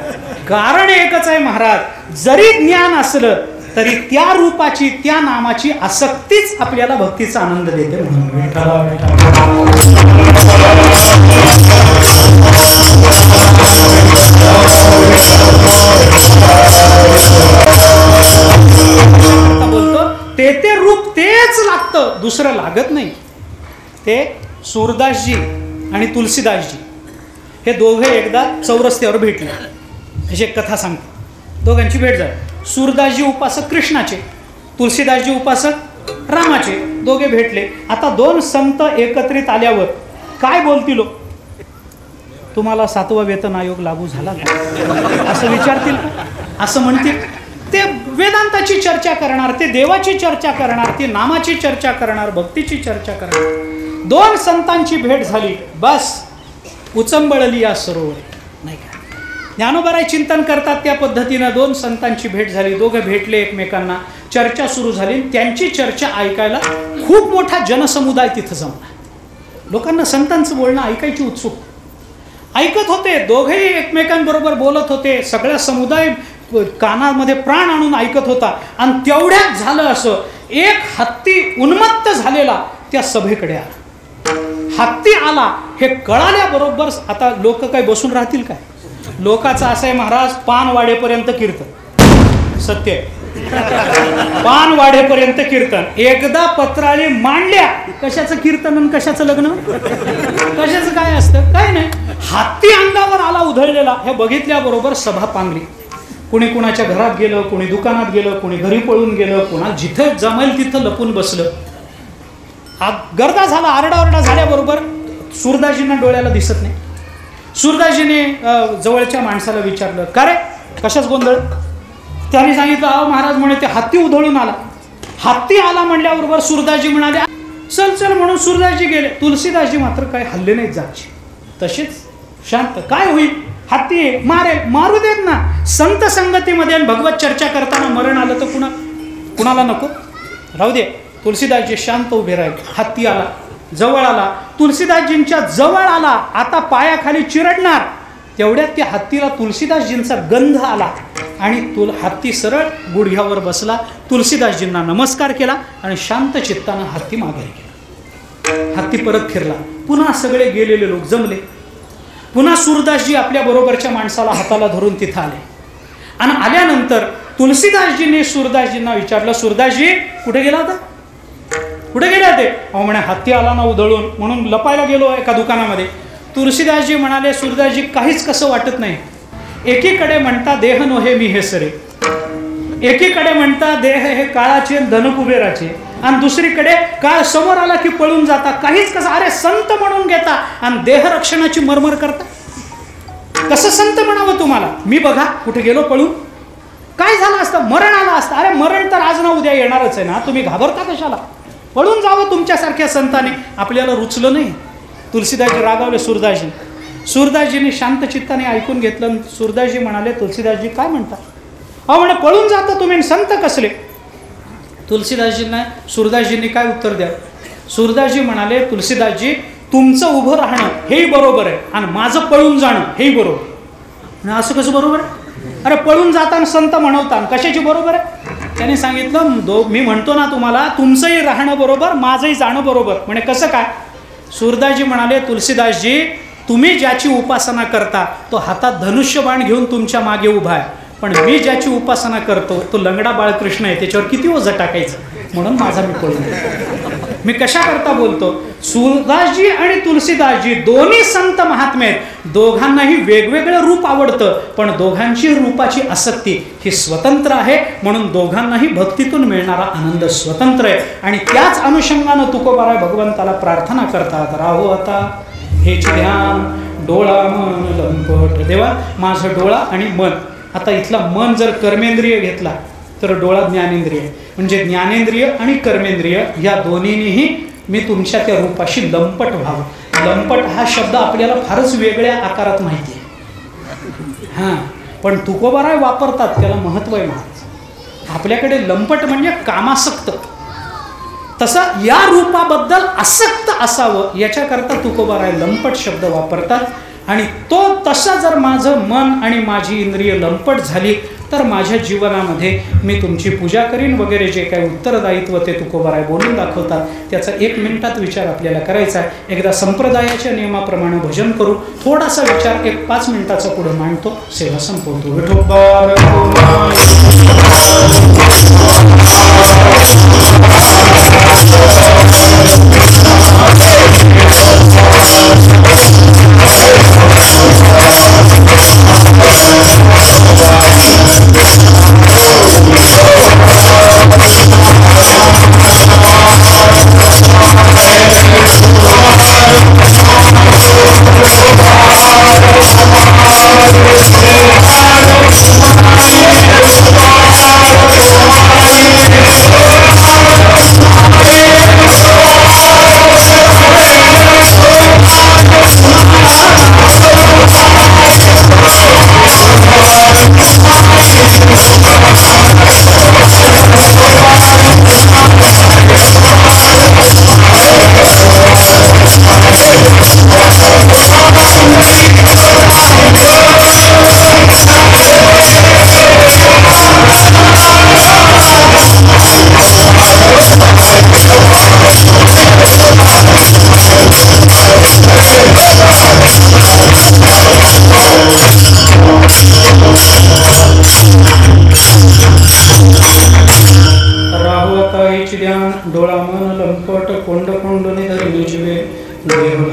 कारण एकच आहे महाराज, जरी ज्ञान असलं तरी त्या रूपाची, त्या नामाची आसक्तीच आपल्याला भक्तीचा आनंद देते. म्हणून आता बोलतो ते रूप तेच लागतं, दुसरं लागत नाही. ते सूरदासजी आणि तुलसीदासजी हे दोघे एकदा चौरस्त्यावर भेटले. अशी एक कथा सांगतो. दोघांची भेट झाली. सूरदासजी उपासक कृष्णाचे, तुलसीदासजी उपासक रामाचे, दोघे भेटले. आता 2 संत एकत्रित आल्यावर काय बोलतील? तुम्हाला 7वा वेतन आयोग लागू झाला का असं विचारतील का? असं म्हणतील. ते वेदांताची चर्चा करणार, ते देवाची चर्चा करणार, ते नामाची चर्चा करणार, भक्तीची चर्चा करणार. 2 संतांची भेट झाली, बस उचंबळली या सरोवर, नाही का? ज्ञानोबराय चिंतन करतात त्या पद्धतीनं 2 संतांची भेट झाली, दोघं भेटले एकमेकांना, चर्चा सुरू झाली. त्यांची चर्चा ऐकायला खूप मोठा जनसमुदाय तिथं जमला. लोकांना संतांचं बोलणं ऐकायची उत्सुक ऐकत होते. दोघेही एकमेकांबरोबर बोलत होते. सगळा समुदाय कानामध्ये प्राण आणून ऐकत होता. आणि तेवढ्यात झालं असं, एक हत्ती उन्मत्त झालेला त्या सभेकडे आला. हत्ती आला हे कळाल्याबरोबर आता लोक काय बसून राहतील काय? लोकांचं असं आहे महाराज, पान वाढेपर्यंत कीर्तन. सत्य पान वाढेपर्यंत कीर्तन. एकदा पत्राळी मांडल्या, कशाचं कीर्तन आणि कशाचं लग्न, कशाचं काय असतं? काय नाही. हत्ती अंगावर आला उधळलेला, हे बघितल्याबरोबर सभा पांगली. कुणी कुणाच्या घरात गेलं, कुणी दुकानात गेलं, कुणी घरी पळून गेलं, कुणा जिथं जमेल तिथं लपून बसलं. गर्दा झाला, आरडाओरडा झाल्याबरोबर सुरदासजींना डोळ्याला दिसत नाही. सुरदासजीने जवळच्या माणसाला विचारलं, का रे कशाच गोंधळ? त्याने सांगितलं, अहो महाराज म्हणे ते हत्ती उधळून आला. हत्ती आला म्हणल्याबरोबर सुरदासजी म्हणाले, चल चल म्हणून सुरदासजी गेले. तुलसीदासजी मात्र काय हल्ले नाहीत जागचे, तसेच शांत. काय होईल? हत्ती मारेल, मारू देत ना. संत संगतीमध्ये भगवत चर्चा करताना मरण आलं तर कुणाला नको, राहू दे. तुलसीदासजी शांत उभे राहिले. हत्ती आला, जवळ आला, तुलसीदासजींच्या जवळ आला. आता पायाखाली चिरडणार, तेवढ्यात त्या हत्तीला तुलसीदासजींचा गंध आला आणि हत्ती सरळ गुडघ्यावर बसला. तुलसीदासजींना नमस्कार केला आणि शांत चित्तानं हत्ती मागे गेला. हत्ती परत फिरला. पुन्हा सगळे गेलेले लोक जमले. पुन्हा सुरदासजी आपल्या बरोबरच्या माणसाला हाताला धरून तिथं आले. आणि आल्यानंतर तुलसीदासजींनी सुरदासजींना विचारलं, सुरदासजी कुठे गेला होता? कुठे गेले ते? अहो म्हणे हत्ती आला ना उधळून, म्हणून लपायला गेलो एका दुकानामध्ये. तुलसीदासजी म्हणाले, सुरदासजी काहीच कसं वाटत नाही. एकीकडे म्हणता देह नोहे मी हे सरे, एकीकडे म्हणता देह हे काळाचे धन कुबेराचे, आणि दुसरीकडे काळ समोर आला की पळून जाता. काहीच कसं, अरे संत म्हणून घेता आणि देह रक्षणाची मरमर करता. कसं संत म्हणावं तुम्हाला? मी बघा कुठे गेलो पळून. काय झालं असतं? मरण आलं असतं. अरे मरण तर आज ना उद्या येणारच आहे ना, तुम्ही घाबरता कशाला? पळून जावं तुमच्यासारख्या संताने. आपल्याला रुचलं नाही. तुलसीदासजी रागावले सुरदासजी. सुरदासजींनी शांत चित्ताने ऐकून घेतलं. सुरदासजी म्हणाले, तुलसीदासजी काय म्हणता? अहो म्हणे पळून जाता तुम्ही, संत कसले? तुलसीदासजींना सुरदासजींनी काय उत्तर द्या? सुरदासजी म्हणाले, तुलसीदासजी तुमचं उभं राहणं हेही बरोबर आहे आणि माझं पळून जाणं हेही बरोबर. असं कसं बरोबर आहे? अरे पळून जाताना संत म्हणवता, कशाची बरोबर आहे? त्याने सांगितलं, मी म्हणतो ना तुम्हाला, तुमचंही राहणं बरोबर, माझंही जाणं बरोबर. म्हणे कसं काय? सुरदासजी म्हणाले, तुलसीदासजी तुम्ही ज्याची उपासना करता तो हातात धनुष्यबाण घेऊन तुमच्या मागे उभा आहे, पण मी ज्याची उपासना करतो तो लंगडा बाळकृष्ण आहे, त्याच्यावर किती ओझं टाकायचं, म्हणून माझा मी पळून. मी कशा करता बोलतो? सुरदासजी आणि तुलसीदासजी दोन्ही संत महात्मे आहेत. दोघांनाही वेगवेगळं रूप आवडतं, पण दोघांची रूपाची आसक्ती ही स्वतंत्र आहे. म्हणून दोघांनाही भक्तीतून मिळणारा आनंद स्वतंत्र आहे. आणि त्याच अनुषंगानं तुकोबाराय भगवंताला प्रार्थना करतात, राहो आता हेच ध्यान डोळा मन लंपट. देवा माझं डोळा आणि मन. आता इथला मन जर कर्मेंद्रिय घेतला तर डोळा ज्ञानेंद्रिय, म्हणजे ज्ञानेंद्रिय आणि कर्मेंद्रिय या दोन्हीनेही मी तुमच्या त्या रूपाशी लंपट व्हावं. लंपट हा शब्द आपल्याला फारच वेगळ्या आकारात माहिती आहे, हां, पण तुकोबाराय वापरतात, त्याला महत्त्व आहे महाराज. आपल्याकडे लंपट म्हणजे कामासक्त, तसं या रूपाबद्दल आसक्त असावं याच्याकरता तुकोबाराय लंपट शब्द वापरतात. आणि तो तसा जर माझं मन आणि माझी इंद्रिय लंपट झाली तर माझ्या जीवनामध्ये मी तुमची पूजा करीन वगैरे जे काही उत्तरदायित्व ते तुकोबाराय बोलून दाखवतात. त्याचा 1 मिनिटात विचार आपल्याला करायचा आहे. एकदा संप्रदायाच्या नियमाप्रमाणे भजन करू, थोडासा विचार 1-5 मिनिटाचा पुढे मांडतो, सेवा संपवतो. विठोबा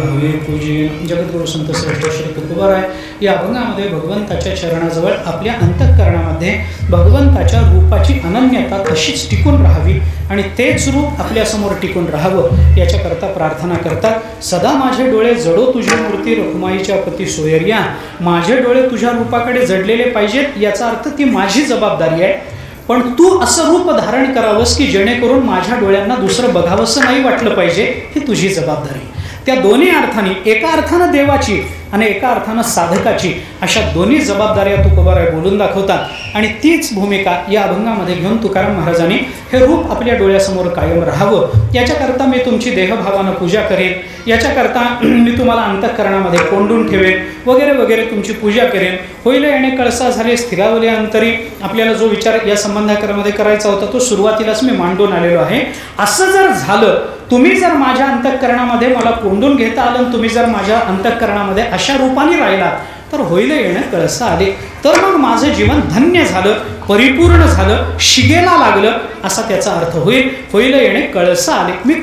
भावे पूजन. जगद्गुरु संत श्रेष्ठ श्री तुकोबाराय या अभंगामध्ये भगवंताच्या चरणाजवळ आपल्या अंतःकरणामध्ये भगवंताच्या रूपाची अनन्यता तशीच टिकून राहावी आणि तेच रूप आपल्यासमोर टिकून राहावं याच्याकरता प्रार्थना करतात. सदा माझे डोळे जडो तुझी मूर्ती रखुमाईच्या पती सोयर्या. माझे डोळे तुझ्या रूपाकडे जडलेले पाहिजेत याचा अर्थ ती माझी जबाबदारी आहे. पण तू असं रूप धारण करावंस की जेणेकरून माझ्या डोळ्यांना दुसरं बघावंसं नाही वाटलं पाहिजे, ही तुझी जबाबदारी. त्या दोन्ही अर्थाने, एका अर्थानं देवाची आणि एका अर्थानं साधकाची, अशा दोन्ही जबाबदाऱ्या तुकोबाराय बोलून दाखवतात. आणि तीच भूमिका या अभंगामध्ये घेऊन तुकाराम महाराजांनी हे रूप आपल्या डोळ्यासमोर कायम राहावं याच्याकरता मी तुमची देहभावानं पूजा करेन, याच्याकरता मी तुम्हाला अंतःकरणामध्ये कोंडून ठेवेन वगैरे वगैरे तुमची पूजा करेन. होईल येणे कळसा झाले स्थिरावले अंतरी. आपल्याला जो विचार या संबंधाकरामध्ये करायचा होता तो सुरुवातीलाच मी मांडून आलेलो आहे. असं जर झालं, तुम्ही जर माझ्या अंतःकरणामध्ये मला कोंडून घेता आलं, तुम्ही जर माझ्या अंतःकरणामध्ये अशा रूपाने राहिलात, तर होईल येणं कळसा आले, तर मग माझं जीवन धन्य झालं, परिपूर्ण झालं, शिगेला लागलं असा त्याचा अर्थ होईल. होईल येणे कळसा आले, मी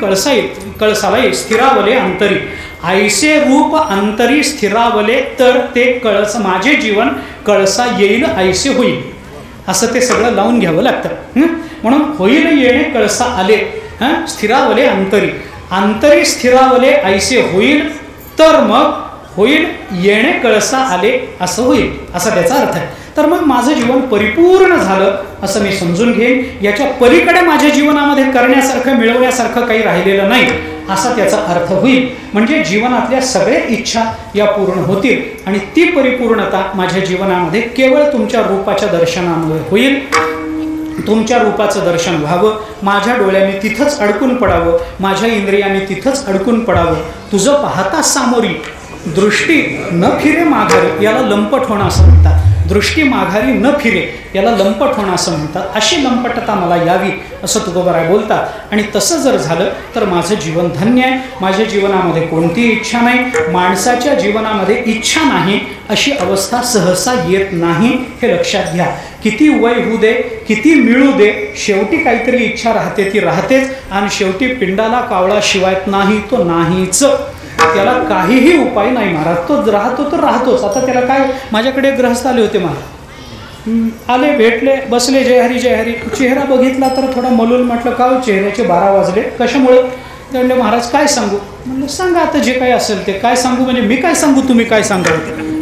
कळसाला येईल. स्थिरावले अंतरी, ऐसे रूप अंतरी स्थिरावले, तर ते कळस माझे जीवन कळसा येईल ऐसे होईल, असं ते सगळं लावून घ्यावं लागतं. म्हणून होईल येणे कळसा आले, स्थिरावले अंतरी, अंतरी स्थिरावले ऐसे होईल, तर मग होईल येणे कळसा आले असं होईल, असा त्याचा अर्थ आहे. तर मग माझं जीवन परिपूर्ण झालं असं मी समजून घेईन. याच्या पलीकडे माझ्या जीवनामध्ये करण्यासारखं मिळवण्यासारखं काही राहिलेलं नाही असा त्याचा अर्थ होईल. म्हणजे जीवनातल्या सगळ्या इच्छा या पूर्ण होतील आणि ती परिपूर्णता माझ्या जीवनामध्ये केवळ तुमच्या रूपाच्या दर्शनामुळे होईल. तुमच्या रूपाचं दर्शन व्हावं, माझ्या डोळ्यांनी तिथंच अडकून पडावं, माझ्या इंद्रियांनी तिथंच अडकून पडावं. तुझं पाहता सामोरी दृष्टी न फिरे माघारी, याला लंपट होणं असं म्हणतात. दृष्टी माघारी न फिरे याला लंपट होणं असं म्हणतात. अशी लंपटता मला यावी असं तुकोबाराय बोलतात. आणि तसं जर झालं तर माझं जीवन धन्य आहे. माझ्या जीवनामध्ये कोणतीही इच्छा नाही. माणसाच्या जीवनामध्ये इच्छा नाही अशी अवस्था सहसा येत नाही, हे लक्षात घ्या. किती वय होऊ दे, किती मिळू दे, शेवटी काहीतरी इच्छा राहते, ती राहतेच. आणि शेवटी पिंडाला कावळा शिवायत नाही तो नाहीच, त्याला काहीही उपाय नाही महाराज. तो राहतो तर राहतोच. आता त्याला काय, माझ्याकडे ग्रहस्थ आले होते महाराज, आले, भेटले, बसले, जय हरी जय हरी. चेहरा बघितला तर थोडा मलूल. म्हटलं का चेहऱ्याचे 12 वाजले, कशामुळे? ते म्हणले महाराज काय सांगू. म्हणलं सांगा आता जे काय असेल ते. काय सांगू म्हणजे मी काय सांगू, तुम्ही काय सांगा,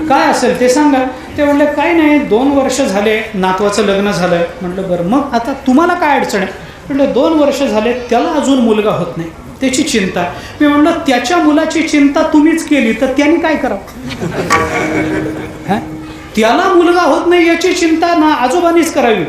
काय असेल ते सांगा. ते म्हणले काय नाही, 2 वर्ष झाले नातवाचं लग्न झालंय. म्हटलं बरं मग आता तुम्हाला काय अडचण आहे. म्हटलं 2 वर्ष झाले त्याला अजून मुलगा होत नाही, त्याची चिंता. मी म्हणलं त्याच्या मुलाची चिंता तुम्हीच केली तर त्याने काय करावं. त्याला मुलगा होत नाही याची चिंता ना आजोबांनीच करावी,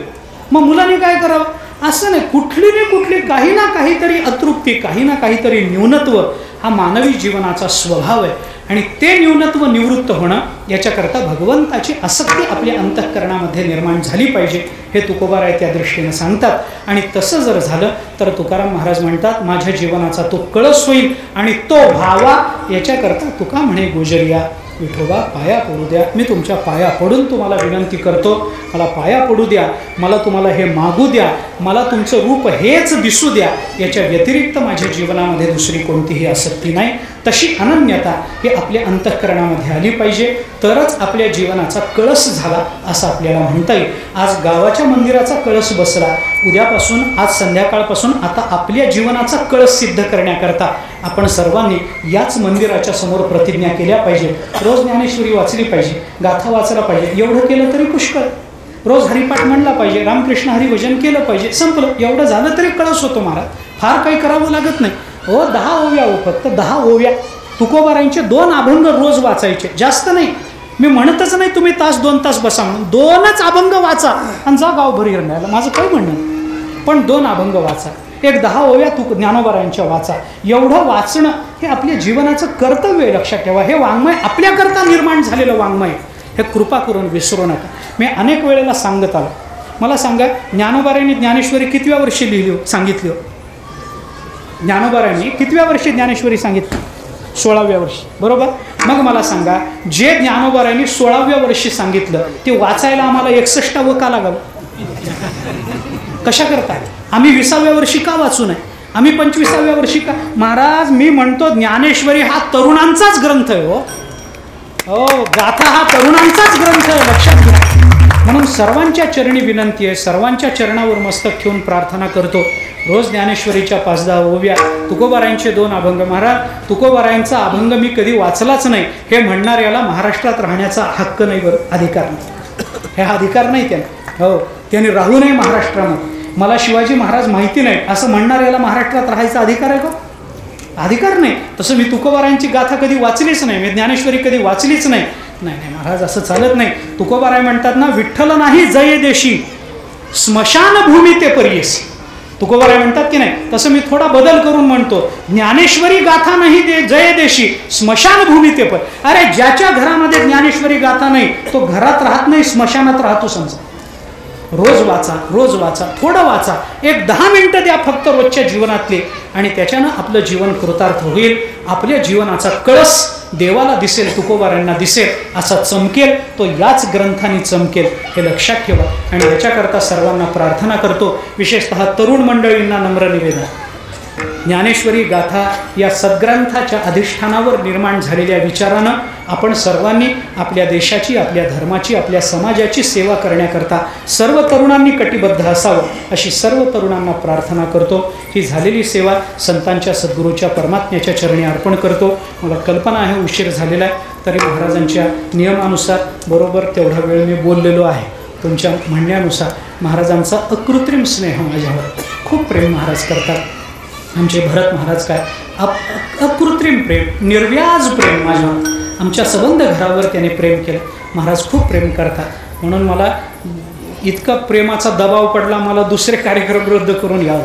मग मुलांनी काय करावं. असं नाही, कुठली काही ना काहीतरी अतृप्ती, काही ना काहीतरी न्यूनत्व हा मानवी जीवनाचा स्वभाव आहे. आणि ते न्यूनत्व निवृत्त होणं याच्याकरता भगवंताची आसक्ती आपल्या अंतःकरणामध्ये निर्माण झाली पाहिजे, हे तुकोबाराय त्या दृष्टीने सांगतात. आणि तसं जर झालं तर तुकाराम महाराज म्हणतात माझ्या जीवनाचा तो कळस होईल आणि तो व्हावा याच्याकरता तुका म्हणे गोजरिया. विठोबा पाया पडू द्या, मी तुमच्या पाया पडून तुम्हाला विनंती करतो, मला पाया पडू द्या, मला तुम्हाला हे मागू द्या, मला तुमचं रूप हेच दिसू द्या, याच्या व्यतिरिक्त माझ्या जीवनामध्ये दुसरी कोणतीही आसक्ती नाही. तशी अनन्यता ही आपल्या अंतःकरणामध्ये आली पाहिजे, तरच आपल्या जीवनाचा कळस झाला असं आपल्याला म्हणता येईल. आज गावाच्या मंदिराचा कळस बसला, उद्यापासून, आज संध्याकाळपासून आता आपल्या जीवनाचा कळस सिद्ध करण्याकरता आपण सर्वांनी याच मंदिराच्या समोर प्रतिज्ञा केल्या पाहिजे. रोज ज्ञानेश्वरी वाचली पाहिजे, गाथा वाचला पाहिजे, एवढं केलं तरी पुष्कळ. रोज हरिपाठ म्हणला पाहिजे, रामकृष्ण हरिभजन केलं पाहिजे, संपलं. एवढं झालं तरी कळस होतो महाराज, फार काही करावं लागत नाही. 10 ओव्या हो, फक्त 10 ओव्या. तुकोबारायांचे 2 अभंग रोज वाचायचे, जास्त नाही. मी म्हणतच नाही तुम्ही 1-2 तास बसा म्हणून, 2च अभंग वाचा आणि जा गावभर हिरण्याला, माझं काय म्हणणं. पण 2 अभंग वाचा, एक 10 ओव्या ज्ञानोबारायांच्या वाचा. एवढं वाचणं हे आपल्या जीवनाचं कर्तव्य आहे, लक्षात ठेवा. हे वाङ्मय आपल्याकरता निर्माण झालेलं वाङ्मय, हे कृपा करून विसरू नका. मी अनेक वेळेला सांगत आलो. मला सांगा, ज्ञानोबारायांनी ज्ञानेश्वरी कितव्या वर्षी लिहिली सांगितली? ज्ञानोबारायांनी कितव्या वर्षी ज्ञानेश्वरी सांगितली? 16व्या वर्षी, बरोबर. मग मला सांगा, जे ज्ञानोबारायांनी 16व्या वर्षी सांगितलं ते वाचायला आम्हाला 61 का लागावं? कशा करता? आम्ही 20व्या वर्षी का वाचू नये? आम्ही 25व्या वर्षी का महाराज मी म्हणतो ज्ञानेश्वरी हा तरुणांचाच ग्रंथ आहे हो गाथा हा तरुणांचाच ग्रंथ आहे, लक्षात घ्या. म्हणून सर्वांच्या चरणी विनंती आहे, सर्वांच्या चरणावर मस्तक ठेवून प्रार्थना करतो. रोज ज्ञानेश्वरीच्या 5-10 ओव्या, तुकोबारायांचे 2 अभंग. महाराज तुकोबारायांचा अभंग मी कधी वाचलाच नाही हे म्हणणाऱ्याला महाराष्ट्रात राहण्याचा हक्क नाही, बरं, अधिकार नाही, हे अधिकार नाही त्यांना. हो, त्यांनी राहू नये महाराष्ट्रामध्ये. मला शिवाजी महाराज माहिती नाही असं म्हणणाऱ्याला महाराष्ट्रात राहायचा अधिकार आहे का? अधिकार नाही. तसं मी तुकोबारायांची गाथा कधी वाचलीच नाही, मी ज्ञानेश्वरी कधी वाचलीच नाही. नाही महाराज असं चालत नाही. तुकोबाराय म्हणतात ना, विठ्ठल नाही जय देशी स्मशानभूमी ते परियेसी. तुकोबाराय म्हणतात की नाही, तसं मी थोडा बदल करून म्हणतो, ज्ञानेश्वरी गाथा नाही जय देशी स्मशानभूमी ते पर. अरे ज्याच्या घरामध्ये ज्ञानेश्वरी गाथा नाही तो घरात राहत नाही, स्मशानात राहतो समजा. रोज वाचा, रोज वाचा, थोडं वाचा, एक 10 मिनिटं द्या फक्त रोजच्या जीवनातले, आणि त्याच्यानं आपलं जीवन कृतार्थ होईल. आपल्या जीवनाचा कळस देवाला दिसेल, तुकोबारांना दिसेल, असा चमकेल. तो याच ग्रंथाने चमकेल, हे लक्षात ठेवा. आणि याच्याकरता सर्वांना प्रार्थना करतो, विशेषतः तरुण मंडळींना नम्र निवेदन, ज्ञानेश्वरी गाथा या सद्ग्रंथाच्या अधिष्ठानावर निर्माण झालेल्या विचारानं आपण सर्वांनी आपल्या देशाची, आपल्या धर्माची, आपल्या समाजाची सेवा करण्याकरता सर्व तरुणांनी कटिबद्ध असावं, अशी सर्व तरुणांना प्रार्थना करतो. ही झालेली सेवा संतांच्या, सद्गुरूच्या, परमात्म्याच्या चरणी अर्पण करतो. मला कल्पना आहे उशीर झालेला आहे, तरी महाराजांच्या नियमानुसार बरोबर तेवढा वेळ मी बोललेलो आहे. तुमच्या म्हणण्यानुसार महाराजांचा अकृत्रिम स्नेह माझ्यावर, खूप प्रेम महाराज करतात. आमचे भरत महाराज काय अकृत्रिम प्रेम, निर्व्याज प्रेम माझ्यावर, आमच्या संबंध घरावर त्याने प्रेम केलं. महाराज खूप प्रेम करतात. म्हणून मला इतका प्रेमाचा दबाव पडला, मला दुसरे कार्यक्रम रद्द करून यावं.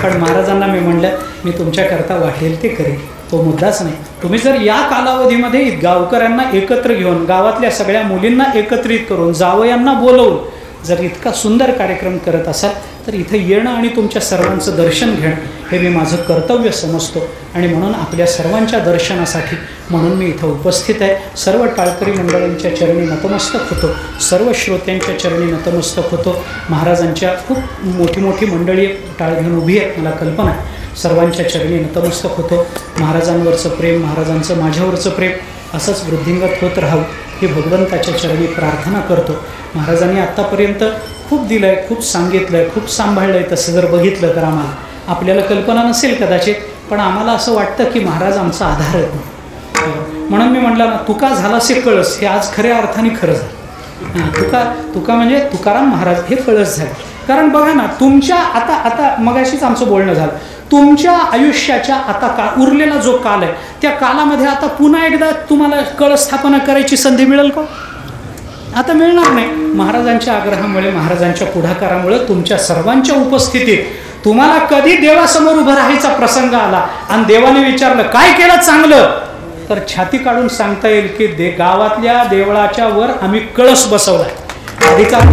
पण महाराजांना मी म्हणलं, मी तुमच्याकरता वाटेल ते करेल, तो मुद्दाच नाही. तुम्ही जर या कालावधीमध्ये गावकऱ्यांना एकत्र घेऊन, गावातल्या सगळ्या मुलींना एकत्रित करून, जावयांना बोलवून जर इतका सुंदर कार्यक्रम करत असाल तर इथं येणं आणि तुमच्या सर्वांचं दर्शन घेणं हे मी माझं कर्तव्य समजतो. आणि म्हणून आपल्या सर्वांच्या दर्शनासाठी म्हणून मी इथं उपस्थित आहे. सर्व टाळकरी मंडळींच्या चरणी नतमस्तक होतो, सर्व श्रोत्यांच्या चरणी नतमस्तक होतो. महाराजांच्या खूप मोठी मोठी मंडळी टाळ घेऊन उभी आहेत, मला कल्पना आहे. सर्वांच्या चरणी नतमस्तक होतो. महाराजांवरचं प्रेम, महाराजांचं माझ्यावरचं प्रेम असंच वृद्धिंगत होत राहावं ही भगवंताच्या चरणी प्रार्थना करतो. महाराजांनी आत्तापर्यंत खूप दिलं आहे, खूप सांगितलं आहे, खूप सांभाळलं आहे. तसं जर बघितलं तर आम्हाला, आपल्याला कल्पना नसेल कदाचित, पण आम्हाला असं वाटतं की महाराज आमचा आधार आहे. म्हणून मी म्हटलं ना, तुका झालासे कळस, हे आज खऱ्या अर्थाने खरं झालं. तुका म्हणजे तुकाराम महाराज हे कळस झाले. कारण बघा ना, तुमच्या आता मगाशीच आमचं बोलणं झालं, तुमच्या आयुष्याच्या आता उरलेला जो काल आहे त्या कालामध्ये आता पुन्हा एकदा तुम्हाला कळस स्थापना करायची संधी मिळेल का? आता मिळणार नाही. महाराजांच्या आग्रहामुळे, महाराजांच्या पुढाकारामुळे, तुमच्या सर्वांच्या उपस्थितीत तुम्हाला कधी देवासमोर उभं राहायचा प्रसंग आला आणि देवाने विचारलं काय केलं चांगलं, तर छाती काढून सांगता येईल की गावातल्या देवळाच्या वर आम्ही कळस बसवलाय. अधिकार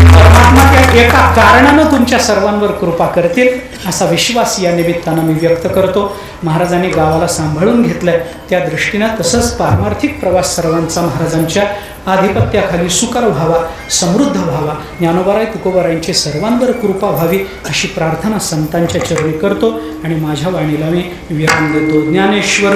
परमात्मा त्या एका कारणानं तुमच्या सर्वांवर कृपा करतील असा विश्वास या निमित्तानं मी व्यक्त करतो. महाराजांनी गावाला सांभाळून घेतलंय, त्या दृष्टीनं तसंच पारमार्थिक प्रवास सर्वांचा महाराजांच्या आधिपत्याखाली सुकर व्हावा, समृद्ध व्हावा, ज्ञानोबाराय तुकोबारायांची सर्वांवर कृपा व्हावी अशी प्रार्थना संतांच्या चरणी करतो. आणि माझ्या वाणीला मी विराम देतो. ज्ञानेश्वर